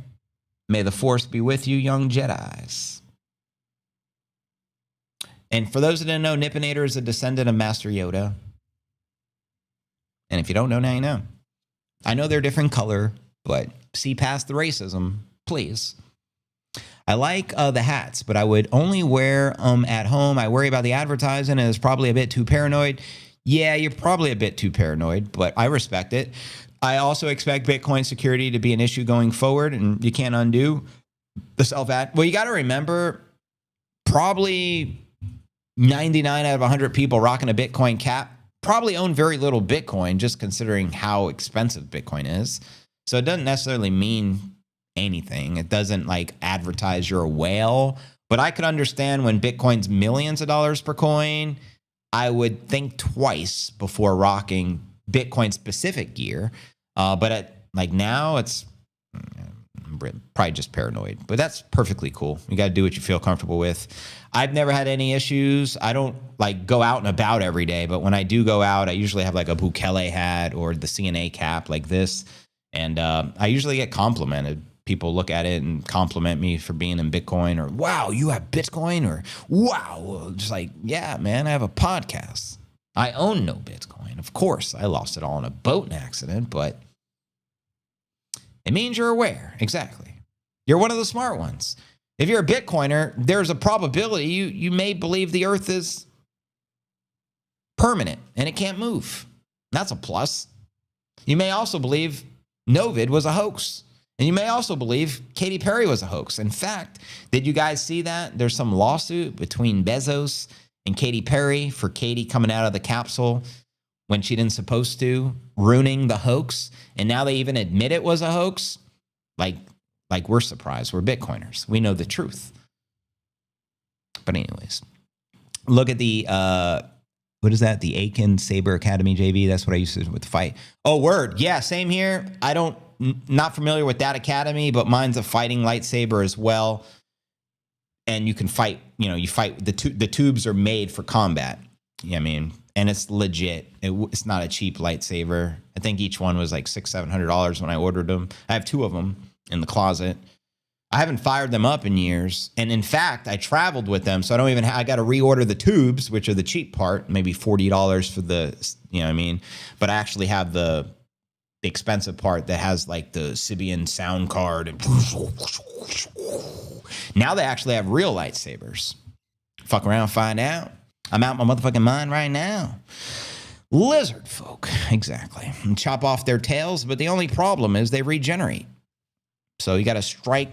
May the force be with you, young Jedis. And for those that didn't know, Nippinator is a descendant of Master Yoda. And if you don't know, now you know. I know they're different color, but see past the racism, please. I like the hats, but I would only wear them at home. I worry about the advertising, and it's probably a bit too paranoid. Yeah, you're probably a bit too paranoid, but I respect it. I also expect Bitcoin security to be an issue going forward, and you can't undo the self-ad. Well, you got to remember, probably 99 out of 100 people rocking a Bitcoin cap probably own very little Bitcoin, just considering how expensive Bitcoin is. So it doesn't necessarily mean anything. It doesn't like advertise you're a whale. But I could understand when Bitcoin's millions of dollars per coin, I would think twice before rocking Bitcoin specific gear. But like now, it's probably just paranoid. But that's perfectly cool. You got to do what you feel comfortable with. I've never had any issues. I don't like go out and about every day, but when I do go out, I usually have like a Bukele hat or the CNA cap like this. And I usually get complimented. People look at it and compliment me for being in Bitcoin, or wow, you have Bitcoin, or wow, just like, yeah, man, I have a podcast. I own no Bitcoin. Of course, I lost it all in a boat accident, but it means you're aware. Exactly. You're one of the smart ones. If you're a Bitcoiner, there's a probability you may believe the earth is permanent and it can't move. That's a plus. You may also believe Novid was a hoax. And you may also believe Katy Perry was a hoax. In fact, did you guys see that? There's some lawsuit between Bezos and Katy Perry for Katy coming out of the capsule when she didn't supposed to, ruining the hoax. And now they even admit it was a hoax. Like we're surprised. We're Bitcoiners. We know the truth. But anyways, look at the, what is that? The Aiken Saber Academy JV. That's what I used to do with the fight. Oh, word. Yeah, same here. Not familiar with that academy, but mine's a fighting lightsaber as well. And you can fight, you fight, the tubes are made for combat. Yeah, I mean, and it's legit. It's not a cheap lightsaber. I think each one was like $600-700 when I ordered them. I have 2 of them in the closet. I haven't fired them up in years. And in fact, I traveled with them. So I got to reorder the tubes, which are the cheap part, maybe $40 for the, but I actually have the expensive part that has like the Sibian sound card. And now they actually have real lightsabers. Fuck around, find out. I'm out my motherfucking mind right now. Lizard folk, exactly. And chop off their tails, but the only problem is they regenerate. So you got to strike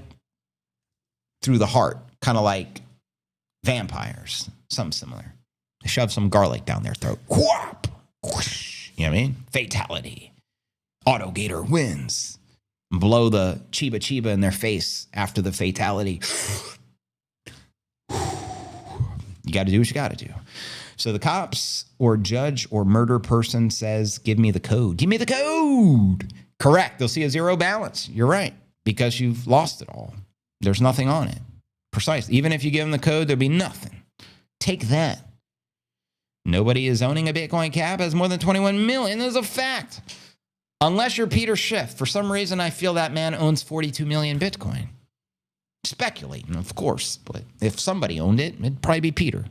through the heart, kind of like vampires, something similar. Shove some garlic down their throat. Whop! Whoosh. You know what I mean? Fatality. Auto Gator wins. Blow the Chiba in their face after the fatality. You got to do what you got to do. So the cops or judge or murder person says, give me the code. Give me the code. Correct. They'll see a zero balance. You're right. Because you've lost it all. There's nothing on it. Precisely. Even if you give them the code, there'll be nothing. Take that. Nobody is owning a Bitcoin cap as more than 21 million. This is a fact. Unless you're Peter Schiff. For some reason, I feel that man owns 42 million Bitcoin. Speculating, of course. But if somebody owned it, it'd probably be Peter.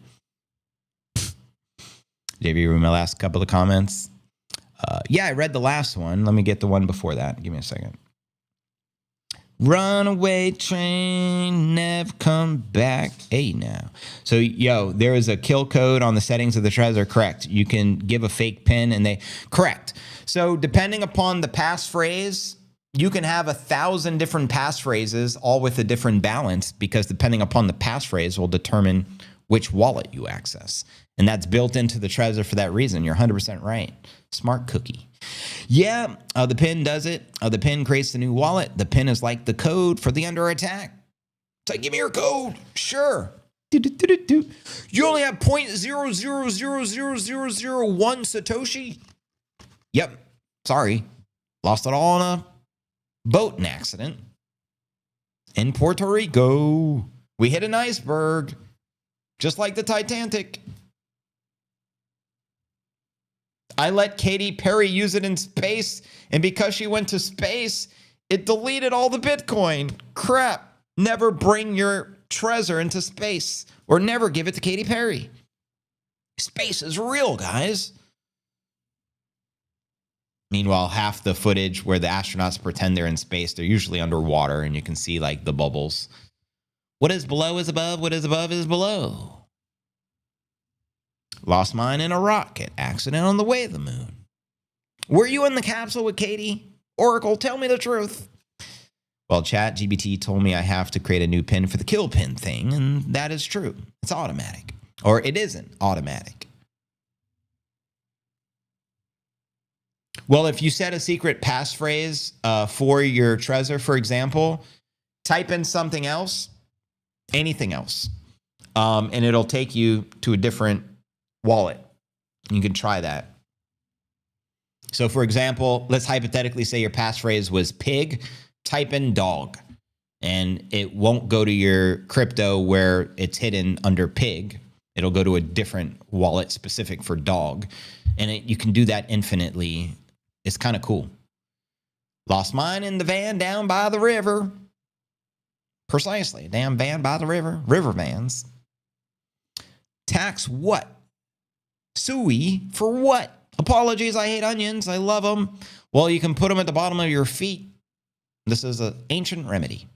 JV, read my last couple of comments. Yeah, I read the last one. Let me get the one before that. Give me a second. Runaway train, never come back. Hey, now. So, there is a kill code on the settings of the Trezor. Correct. You can give a fake pin and they... Correct. So, depending upon the passphrase, you can have 1,000 different passphrases, all with a different balance, because depending upon the passphrase will determine which wallet you access. And that's built into the Trezor for that reason. You're 100% right. Smart cookie. Yeah, the pin does it. The pin creates the new wallet. The pin is like the code for the under attack. It's like, give me your code. Sure. You only have 0.00000001 Satoshi? Yep. Sorry. Lost it all in a boating accident in Puerto Rico. We hit an iceberg, just like the Titanic. I let Katy Perry use it in space, and because she went to space, it deleted all the Bitcoin. Crap. Never bring your Trezor into space, or never give it to Katy Perry. Space is real, guys. Meanwhile, half the footage where the astronauts pretend they're in space, they're usually underwater, and you can see like the bubbles. What is below is above. What is above is below. Lost mine in a rocket accident on the way to the moon. Were you in the capsule with Katie? Oracle, tell me the truth. Well, ChatGPT told me I have to create a new pin for the kill pin thing, and that is true. It's automatic. Or it isn't automatic. Well, if you set a secret passphrase for your Trezor, for example, type in something else, anything else, and it'll take you to a different wallet. You can try that. So, for example, let's hypothetically say your passphrase was pig. Type in dog, and it won't go to your crypto where it's hidden under pig. It'll go to a different wallet specific for dog, and you can do that infinitely. It's kind of cool. Lost mine in the van down by the river. Precisely. Damn van by the river. River vans. Tax what? Suey for what? Apologies, I hate onions. I love them. Well, you can put them at the bottom of your feet. This is an ancient remedy.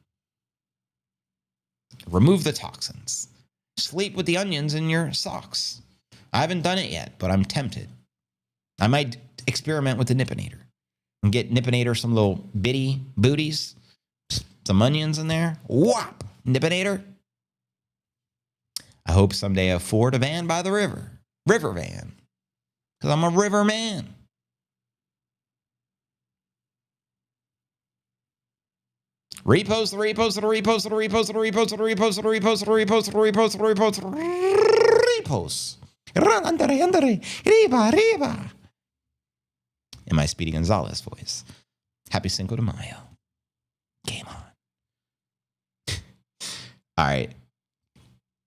Remove the toxins. Sleep with the onions in your socks. I haven't done it yet, but I'm tempted. I might experiment with the Nippinator and get Nippinator some little bitty booties, some onions in there. Whop! Nippinator. I hope someday I afford a van by the river. River van. Because I'm a river man. Repost, repost, repost, repost, repost, repost, repost, repost, repost, repost, repost. Andare, andare, riba, riba. In my Speedy Gonzalez voice. Happy Cinco de Mayo. Game on. All right.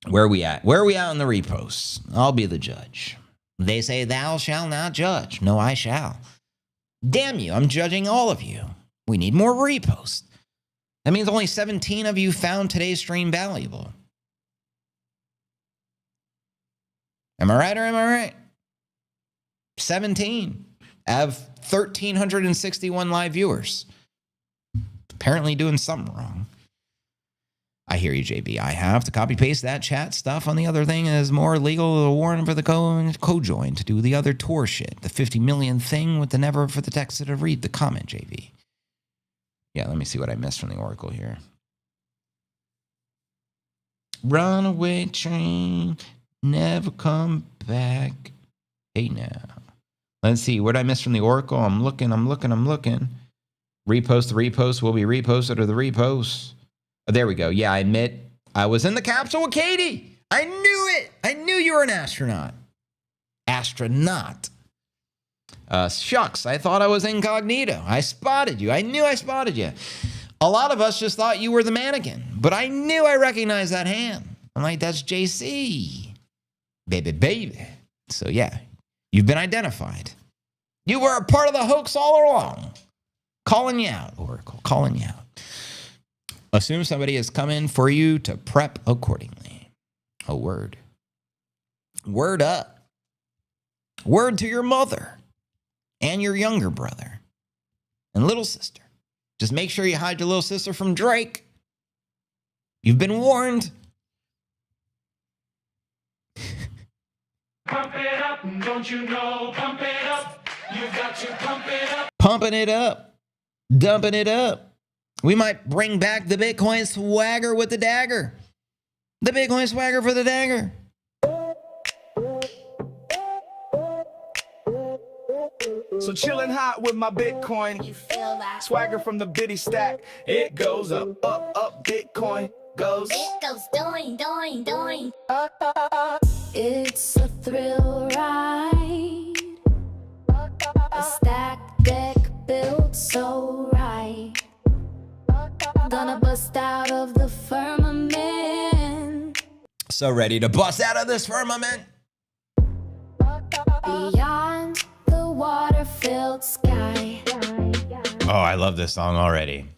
Where are we at? Where are we at on the reposts? I'll be the judge. They say thou shalt not judge. No, I shall. Damn you, I'm judging all of you. We need more reposts. That means only 17 of you found today's stream valuable. Am I right or am I right? 17. I have 1,361 live viewers. Apparently doing something wrong. I hear you, JB. I have to copy paste that chat stuff on the other thing as more legal to warrant for the co-join to do the other tour shit. The 50 million thing with the never for the text to read the comment, JB. Yeah, let me see what I missed from the Oracle here. Runaway train, never come back. Hey now. Let's see, what did I miss from the Oracle? I'm looking. Repost, the repost will be reposted or the repost. Oh, there we go. Yeah, I admit I was in the capsule with Katie. I knew it. I knew you were an astronaut. Astronaut. Shucks, I thought I was incognito. I spotted you. I knew I spotted you. A lot of us just thought you were the mannequin, but I knew I recognized that hand. I'm like, that's JC. Baby. So yeah, you've been identified. You were a part of the hoax all along. Calling you out, Oracle, calling you out. Assume somebody is coming for you to prep accordingly. A word. Word up. Word to your mother and your younger brother and little sister. Just make sure you hide your little sister from Drake. You've been warned. Pump it up, don't you know? Pump it up. You got to pump it up. Pumping it up. Dumping it up. We might bring back the Bitcoin swagger with the dagger. The Bitcoin swagger for the dagger. So chillin' hot with my Bitcoin. You feel that? Swagger from the bitty stack. It goes up, up, up. Bitcoin goes. It goes doing, doing, doing. It's a thrill ride. A stack deck built so right. Gonna bust out of the firmament. So ready to bust out of this firmament. Beyond the water-filled sky. Oh, I love this song already.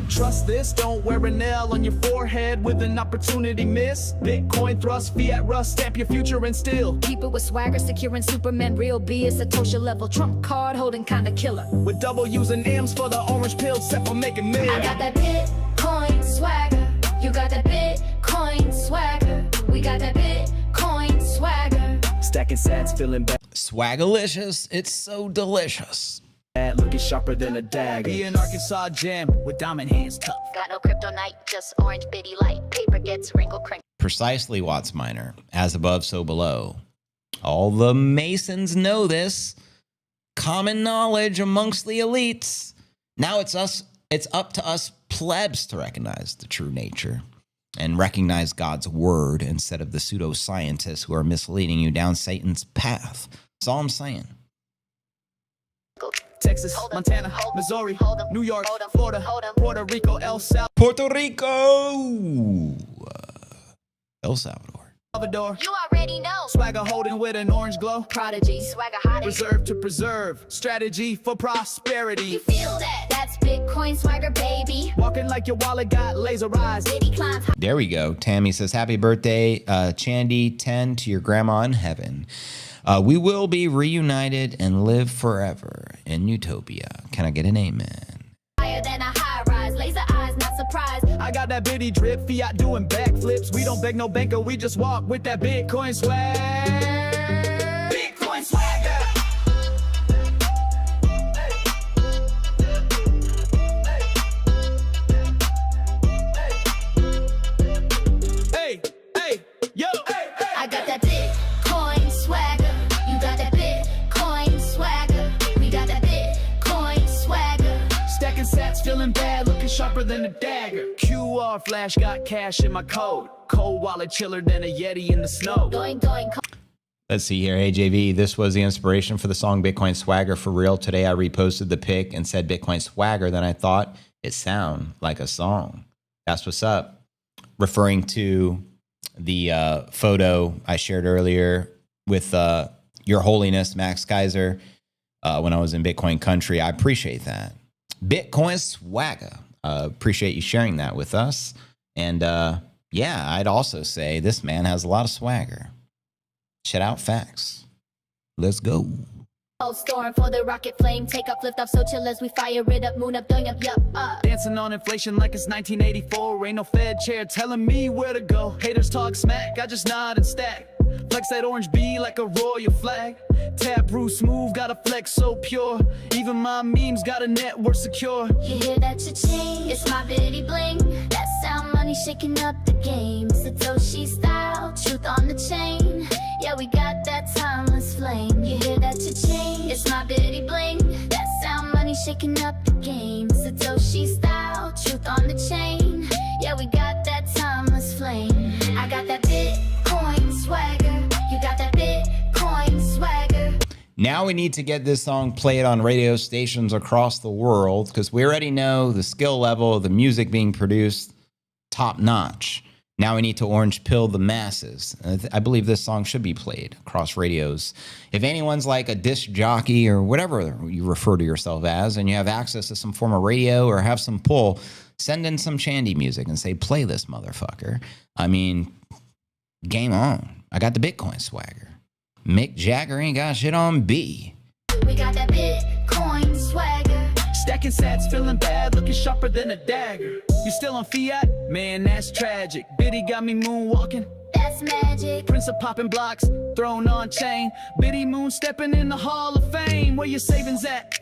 Trust this, don't wear a nail on your forehead with an opportunity miss. Bitcoin thrust, fiat rust, stamp your future and still. Keep it with swagger, securing Superman, real B is Satoshi level. Trump card holding kinda killer. With double using M's for the orange pill, set for making mid. I got that Bitcoin swagger. You got that Bitcoin swagger. We got that Bitcoin swagger. Stacking sats, feeling bad, Swagalicious. It's so delicious. looking sharper than a dagger. Be an Arkansas jam with diamond hands tough. Got no kryptonite, just orange bitty light. Paper gets wrinkled, crinkled. Precisely, Watts Minor. As above, so below. All the Masons know this. Common knowledge amongst the elites. Now it's up to us plebs to recognize the true nature and recognize God's word instead of the pseudoscientists who are misleading you down Satan's path. That's all I'm saying. Texas, Montana, Missouri, New York, Florida, Puerto Rico, El Puerto Rico! El Salvador. Salvador. You already know. Swagger holding with an orange glow. Prodigy, swagger hot. Reserve to preserve. Strategy for prosperity. You feel that? That's Bitcoin swagger, baby. Walking like your wallet got laser eyes. Diddy climbs. There we go. Tammy says, happy birthday, Chandy 10 to your grandma in heaven. We will be reunited and live forever in utopia. Can I get an amen? Higher than a high rise. Laser eyes, not surprised. I got that bitty drip, fiat doing backflips. We don't beg no banker, we just walk with that Bitcoin swag. Bitcoin swagger. Hey, hey, yo, hey, hey. I got that Bitcoin swagger. You got that Bitcoin swagger. We got that Bitcoin swagger. Stacking sats, feeling bad, looking sharper than a dagger. QR flash, got cash in my code. Cold wallet, chiller than a Yeti in the snow. Doing, doing. Let's see here. Hey, JV, this was the inspiration for the song Bitcoin Swagger for real. Today I reposted the pic and said Bitcoin Swagger. Then I thought it sounded like a song. That's what's up. Referring to the photo I shared earlier with Your Holiness, Max Kaiser, when I was in Bitcoin country. I appreciate that. Bitcoin Swagger. Appreciate you sharing that with us. And yeah, I'd also say this man has a lot of swagger. Shut out facts. Let's go. Cold storm for the rocket flame. Take up, lift off, so chill as we fire it up. Moon up, doing up, yup, Dancing on inflation like it's 1984. Ain't no Fed chair telling me where to go. Haters talk smack, I just nod and stack. Flex that orange B like a royal flag. Tap root smooth, got a flex so pure. Even my memes got a network secure. You hear that cha-ching? It's my bitty bling. That sound money shaking up the game. Satoshi style, truth on the chain. Yeah, we got that timeless flame. You hear that cha-ching? It's my bitty bling. That sound money shaking up the game. Satoshi style, truth on the chain. Yeah, we got that timeless flame. I got that Bitcoin swagger. You got that Bitcoin swagger. Now we need to get this song played on radio stations across the world because we already know the skill level of the music being produced, top notch. Now we need to orange pill the masses. I believe this song should be played across radios. If anyone's like a disc jockey or whatever you refer to yourself as, and you have access to some form of radio or have some pull, send in some Shandy music and say, play this motherfucker. I mean, game on. I got the Bitcoin swagger. Mick Jagger ain't got shit on B. We got that Bitcoin swagger. Stacking sats, feeling bad, looking sharper than a dagger. You still on fiat? Man, that's tragic. Biddy got me moonwalking. That's magic. Prince of popping blocks, thrown on chain. Biddy moon stepping in the Hall of Fame. Where your savings at?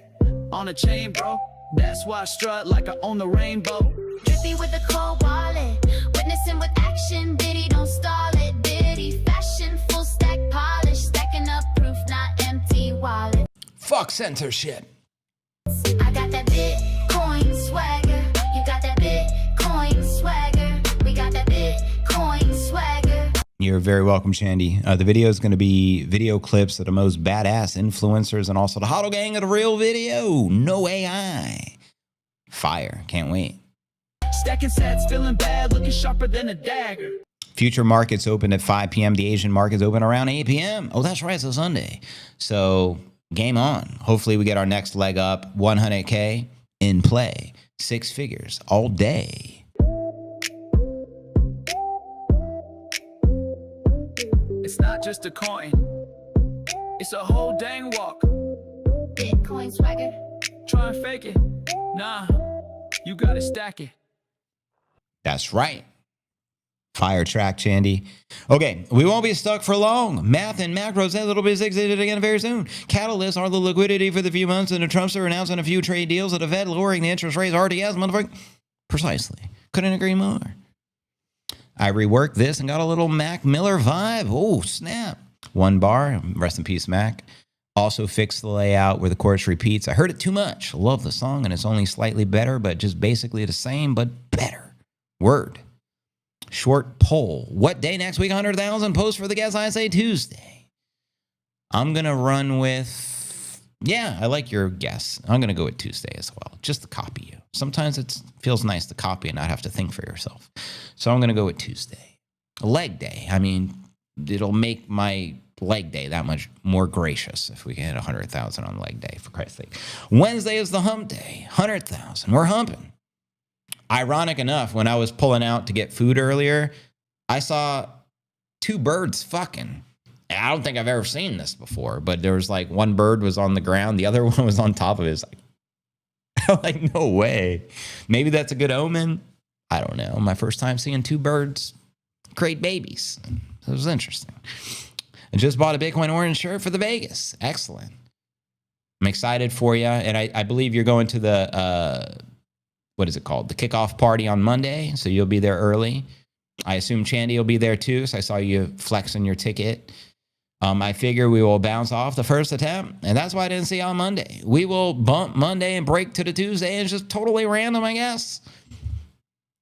On a chain, bro. That's why I strut like I own the rainbow. Drippy with the cold wallet. Witnessing with action. Biddy, don't stall it. Biddy fashion, full stack polish. Stacking up proof, not empty wallet. Fuck censorship. I got that Bitcoin swagger. You got that Bitcoin swagger. We got that Bitcoin swagger. You're very welcome, Shandy. The video is going to be video clips of the most badass influencers and also the HODL gang of the real video. No AI. Fire. Can't wait. Stacking sats, feeling bad, looking sharper than a dagger. Future markets open at 5 p.m. The Asian markets open around 8 p.m. Oh, that's right. It's a Sunday. So game on. Hopefully we get our next leg up. 100K in play. 6 figures all day. It's not just a coin. It's a whole dang walk. Bitcoin swagger. Try and fake it. Nah, you gotta stack it. That's right. Fire track, Shandy. Okay, we won't be stuck for long. Math and macros, that little bit of again very soon. Catalysts are the liquidity for the few months, and the Trumps are announcing a few trade deals at the Fed, lowering the interest rates. RTS, motherfucker. Precisely. Couldn't agree more. I reworked this and got a little Mac Miller vibe. Oh, snap. 1 bar. Rest in peace, Mac. Also fixed the layout where the chorus repeats. I heard it too much. Love the song, and it's only slightly better, but just basically the same, but better. Word. Short poll. What day next week? 100,000 posts for the guess. I say Tuesday. I'm going to run with, yeah, I like your guess. I'm going to go with Tuesday as well, just to copy you. Sometimes it feels nice to copy and not have to think for yourself. So I'm going to go with Tuesday. Leg day. I mean, it'll make my leg day that much more gracious if we can hit 100,000 on leg day, for Christ's sake. Wednesday is the hump day. 100,000. We're humping. Ironic enough, when I was pulling out to get food earlier, I saw 2 birds fucking. And I don't think I've ever seen this before, but there was like one bird was on the ground, the other one was on top of it. It's like, no way. Maybe that's a good omen. I don't know. My first time seeing 2 birds create babies. It was interesting. I just bought a Bitcoin orange shirt for the Vegas. Excellent. I'm excited for you. And I believe you're going to the, what is it called? The kickoff party on Monday. So you'll be there early. I assume Shandy will be there too. So I saw you flexing your ticket. I figure we will bounce off the first attempt. And that's why I didn't see you on Monday. We will bump Monday and break to the Tuesday. And it's just totally random, I guess.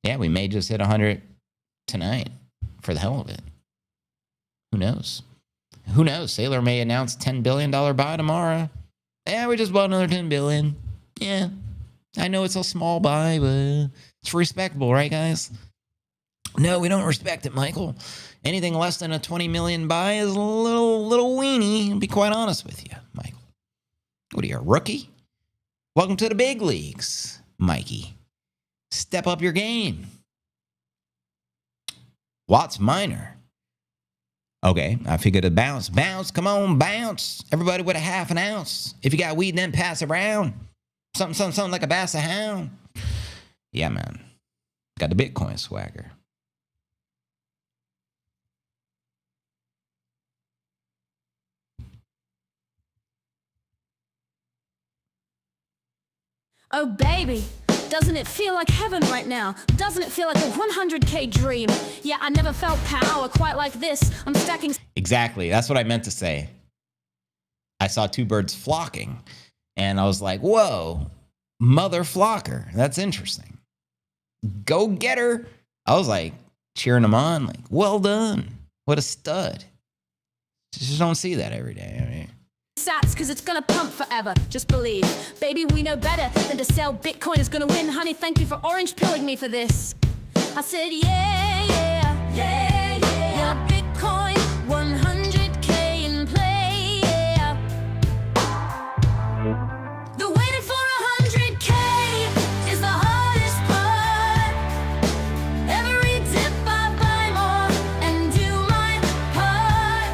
Yeah, we may just hit 100 tonight for the hell of it. Who knows? Who knows? Sailor may announce $10 billion buy tomorrow. Yeah, we just bought another 10 billion. Yeah. I know it's a small buy, but it's respectable, right, guys? No, we don't respect it, Michael. Anything less than a 20 million buy is a little weenie, to be quite honest with you, Michael. What are you, a rookie? Welcome to the big leagues, Mikey. Step up your game. Watts Minor. Okay, I figured a bounce. Bounce, come on, bounce. Everybody with a half an ounce. If you got weed, then pass it around. Something like a basset hound. Yeah, man. Got the Bitcoin swagger. Oh baby, doesn't it feel like heaven right now? Doesn't it feel like a 100K dream? Yeah, I never felt power quite like this. I'm stacking. Exactly, that's what I meant to say. I saw 2 birds flocking, and I was like, whoa, mother flocker. That's interesting. Go get her. I was like cheering him on, like, well done. What a stud. You just don't see that every day. I mean, sats, cause it's gonna pump forever. Just believe, baby, we know better than to sell Bitcoin is gonna win. Honey, thank you for orange pilling me for this. I said, yeah, yeah, yeah, yeah. Yeah, Bitcoin, 100K in play, yeah. The waiting for 100K is the hardest part. Every dip I buy more and do my part.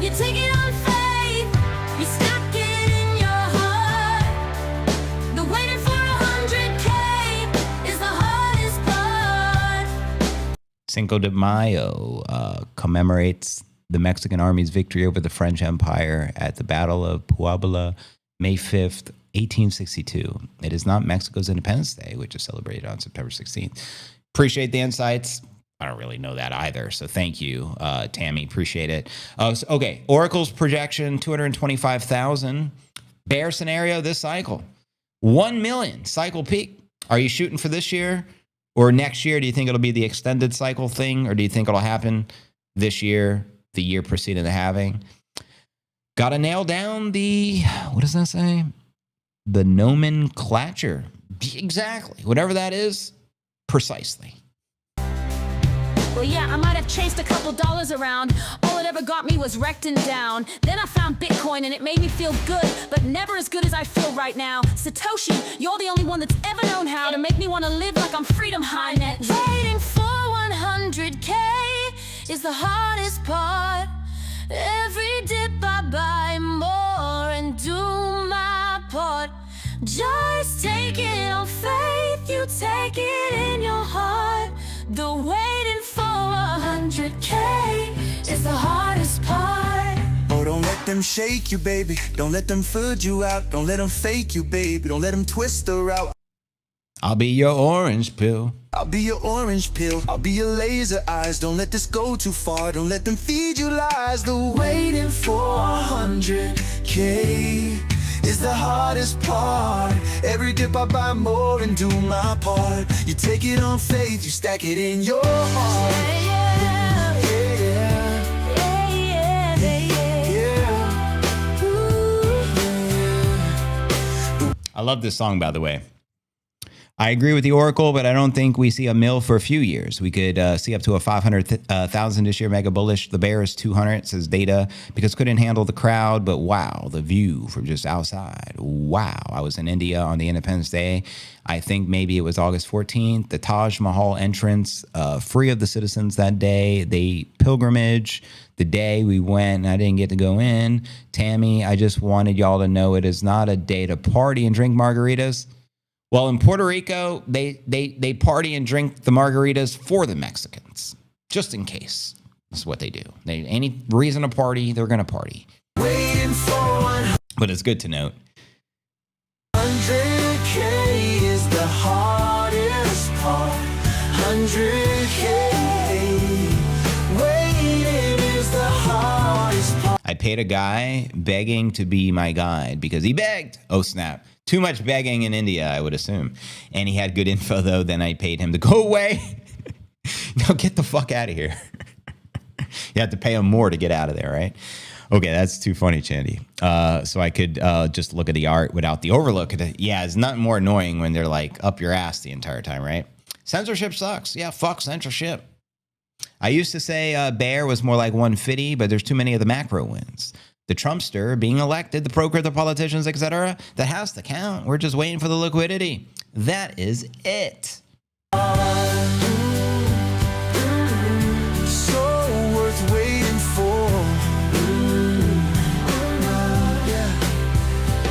You take it on faith, you stack it in your heart. The waiting for 100K is the hardest part. Cinco de Mayo commemorates the Mexican army's victory over the French Empire at the Battle of Puebla, May 5th, 1862. It is not Mexico's Independence Day, which is celebrated on September 16th. Appreciate the insights. I don't really know that either, so thank you, Tammy. Appreciate it. Okay, Oracle's projection, 225,000. Bear scenario this cycle, 1 million cycle peak. Are you shooting for this year or next year? Do you think it'll be the extended cycle thing, or do you think it'll happen this year, the year preceding the halving? Got to nail down the, what does that say? The nomenclature. Exactly. Whatever that is, precisely. Well, yeah, I might have chased a couple dollars around. All it ever got me was wrecked and down. Then I found Bitcoin and it made me feel good, but never as good as I feel right now. Satoshi, you're the only one that's ever known how to make me want to live like I'm freedom high net. Waiting for 100K is the hardest part. Every dip I buy more and do my part. Just take it on faith, you take it in your heart. The waiting for 100K is the hardest part. Oh, don't let them shake you, baby. Don't let them food you out. Don't let them fake you, baby. Don't let them twist the route. I'll be your orange pill. I'll be your orange pill. I'll be your laser eyes. Don't let this go too far. Don't let them feed you lies. The waiting for 100K is the hardest part. Every dip I buy more and do my part. You take it on faith, you stack it in your heart. Yeah, Yeah, yeah. yeah. I love this song, by the way. I agree with the Oracle, but I don't think we see a mill for a few years. We could see up to a 500,000 this year, mega bullish. The bear is 200, says data, because couldn't handle the crowd. But wow, the view from just outside. Wow. I was in India on the Independence Day. I think maybe it was August 14th. The Taj Mahal entrance, free of the citizens that day. They pilgrimage. The day we went, and I didn't get to go in. Tammy, I just wanted y'all to know it is not a day to party and drink margaritas. Well, in Puerto Rico, they party and drink the margaritas for the Mexicans, just in case. That's what they do. Any reason to party, they're going to party. Waiting for But it's good to note. 100K is the hardest part. 100K. Waiting is the hardest part. I paid a guy begging to be my guide because he begged. Oh, snap. Too much begging in India, I would assume. And he had good info, though. Then I paid him to go away. No, get the fuck out of here. You have to pay him more to get out of there, right? Okay, that's too funny, Chandy. So I could just look at the art without the overlook. Yeah, it's nothing more annoying when they're like up your ass the entire time, right? Censorship sucks. Yeah, fuck censorship. I used to say bear was more like 150, but there's too many of the macro wins. The Trumpster being elected, the broker, the politicians, etc. That has to count. We're just waiting for the liquidity. That is it. So worth waiting for.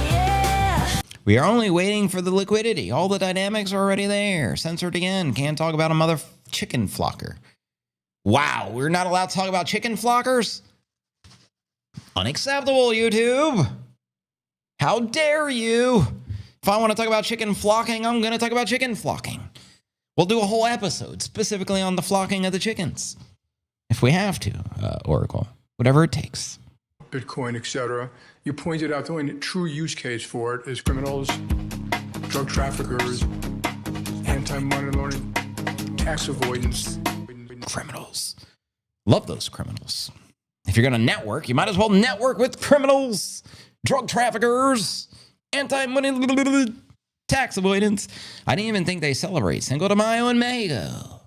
Yeah. We are only waiting for the liquidity. All the dynamics are already there. Censored again. Can't talk about a mother chicken flocker. Wow, we're not allowed to talk about chicken flockers? Unacceptable, YouTube. How dare you? If I want to talk about chicken flocking, I'm going to talk about chicken flocking. We'll do a whole episode specifically on the flocking of the chickens. If we have to, Oracle. Whatever it takes. Bitcoin, etc. You pointed out the only true use case for it is criminals, drug traffickers, anti-money laundering, tax avoidance. Criminals. Love those criminals. If you're going to network, you might as well network with criminals. drug traffickers, anti-money, tax avoidance. I didn't even think they celebrate Cinco de Mayo in Mexico.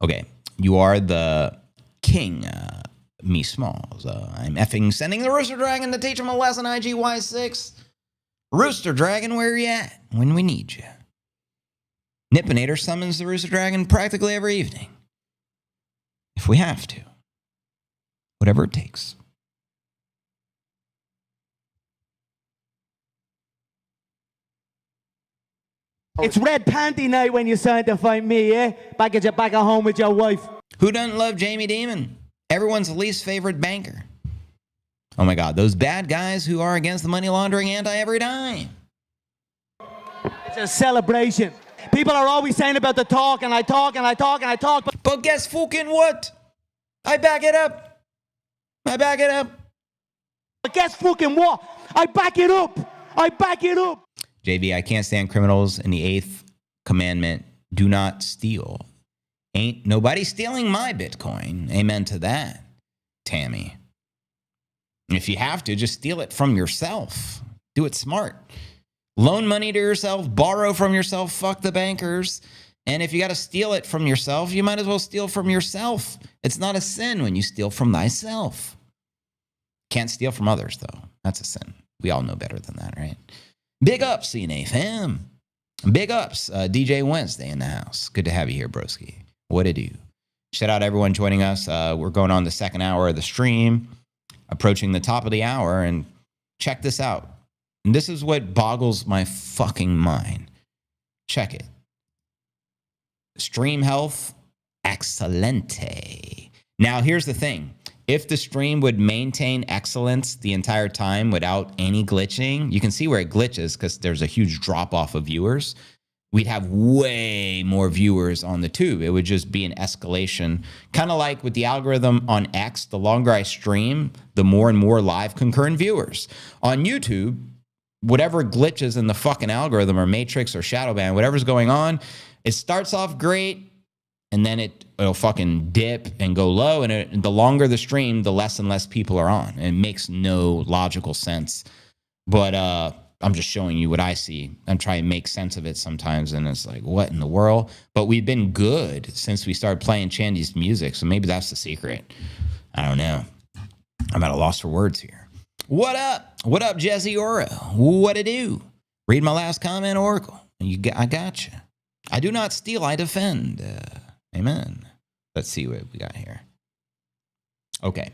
Okay, you are the king, me smalls. I'm effing sending the Rooster Dragon to teach him a lesson, IGY6. Rooster Dragon, where you at when we need you? Nippinator summons the Rooster Dragon practically every evening. If we have to. Whatever it takes. It's red panty night when you sign to find me, eh? Back at home with your wife. Who doesn't love Jamie Dimon? Everyone's least favorite banker. Oh my God, those bad guys who are against the money laundering every dime. It's a celebration. People are always saying about the talk, and I talk, and I talk, and I talk. But guess fucking what? I back it up. I back it up. But guess fucking what? I back it up. I back it up. JV, I can't stand criminals in the 8th commandment. Do not steal. Ain't nobody stealing my Bitcoin. Amen to that, Tammy. If you have to, just steal it from yourself. Do it smart. Loan money to yourself, borrow from yourself, fuck the bankers. And if you got to steal it from yourself, you might as well steal from yourself. It's not a sin when you steal from thyself. Can't steal from others, though. That's a sin. We all know better than that, right? Big ups, CNA fam. Big ups, DJ Wednesday in the house. Good to have you here, broski. What it do? Shout out everyone joining us. We're going on the second hour of the stream, approaching the top of the hour, and check this out. And this is what boggles my fucking mind. Check it. Stream health, excelente. Now, here's the thing. If the stream would maintain excellence the entire time without any glitching, you can see where it glitches because there's a huge drop off of viewers. We'd have way more viewers on the tube. It would just be an escalation. Kind of like with the algorithm on X, the longer I stream, the more and more live concurrent viewers. On YouTube, whatever glitches in the fucking algorithm or matrix or shadow ban, whatever's going on, it starts off great and then it'll fucking dip and go low. And the longer the stream, the less and less people are on. And it makes no logical sense. But I'm just showing you what I see. I'm trying to make sense of it sometimes. And it's like, what in the world? But we've been good since we started playing Chandy's music. So maybe that's the secret. I don't know. I'm at a loss for words here. What up? What up, Jesse Oro? What it do? Read my last comment, Oracle. I got you. I do not steal, I defend. Amen. Let's see what we got here. Okay.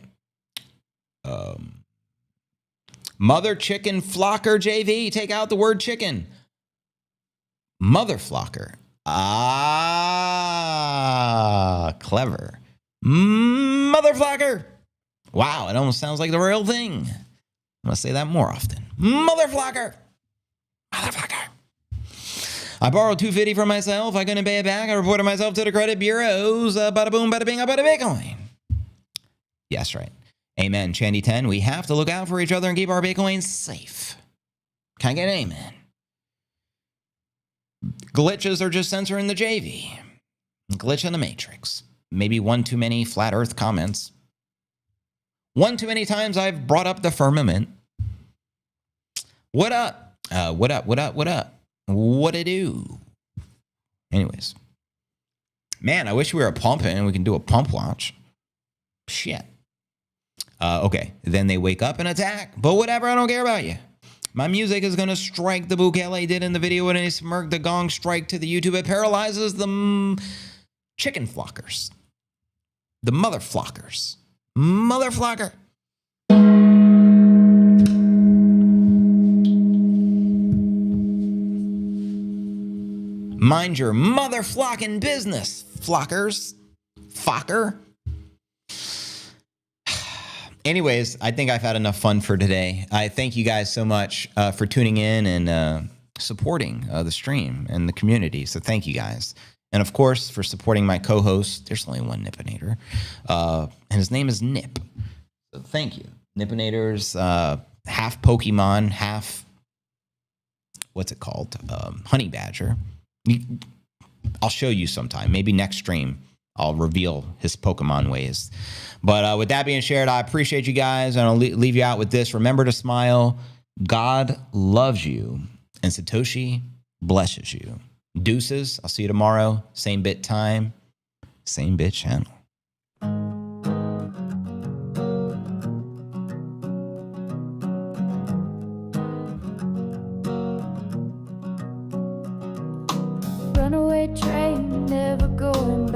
Mother chicken flocker JV. Take out the word chicken. Mother flocker. Ah, clever. Mother flocker. Wow, it almost sounds like the real thing. I'm going to say that more often. Mother flocker. Motherfucker. I borrowed $250 from myself. I couldn't pay it back. I reported myself to the credit bureaus. Bada boom, bada bing, bada Bitcoin. Yes, right. Amen. Chandy 10. We have to look out for each other and keep our Bitcoins safe. Can I get an amen? Glitches are just censoring the JV. Glitch in the matrix. Maybe one too many flat earth comments. One too many times I've brought up the firmament. What up? What up? What up? What up? What it do? Anyways. Man, I wish we were pumping and we can do a pump watch. Shit. Okay. Then they wake up and attack. But whatever, I don't care about you. My music is going to strike the Bukele did in the video when he smirked the gong strike to the YouTube. It paralyzes the chicken flockers. The mother flockers. Mother flocker. Mind your mother flocking business, flockers. Flocker. Anyways, I think I've had enough fun for today. I thank you guys so much for tuning in and supporting the stream and the community. So thank you guys. And of course, for supporting my co-host. There's only one Nippinator. And his name is Nip. So thank you. Nippinator's half Pokemon, half, what's it called? Honey Badger. I'll show you sometime. Maybe next stream. I'll reveal his Pokemon ways. But with that being shared, I appreciate you guys. And I'll leave you out with this. Remember to smile. God loves you. And Satoshi blesses you. Deuces. I'll see you tomorrow. Same bit time. Same bit channel. Runaway train, never going back.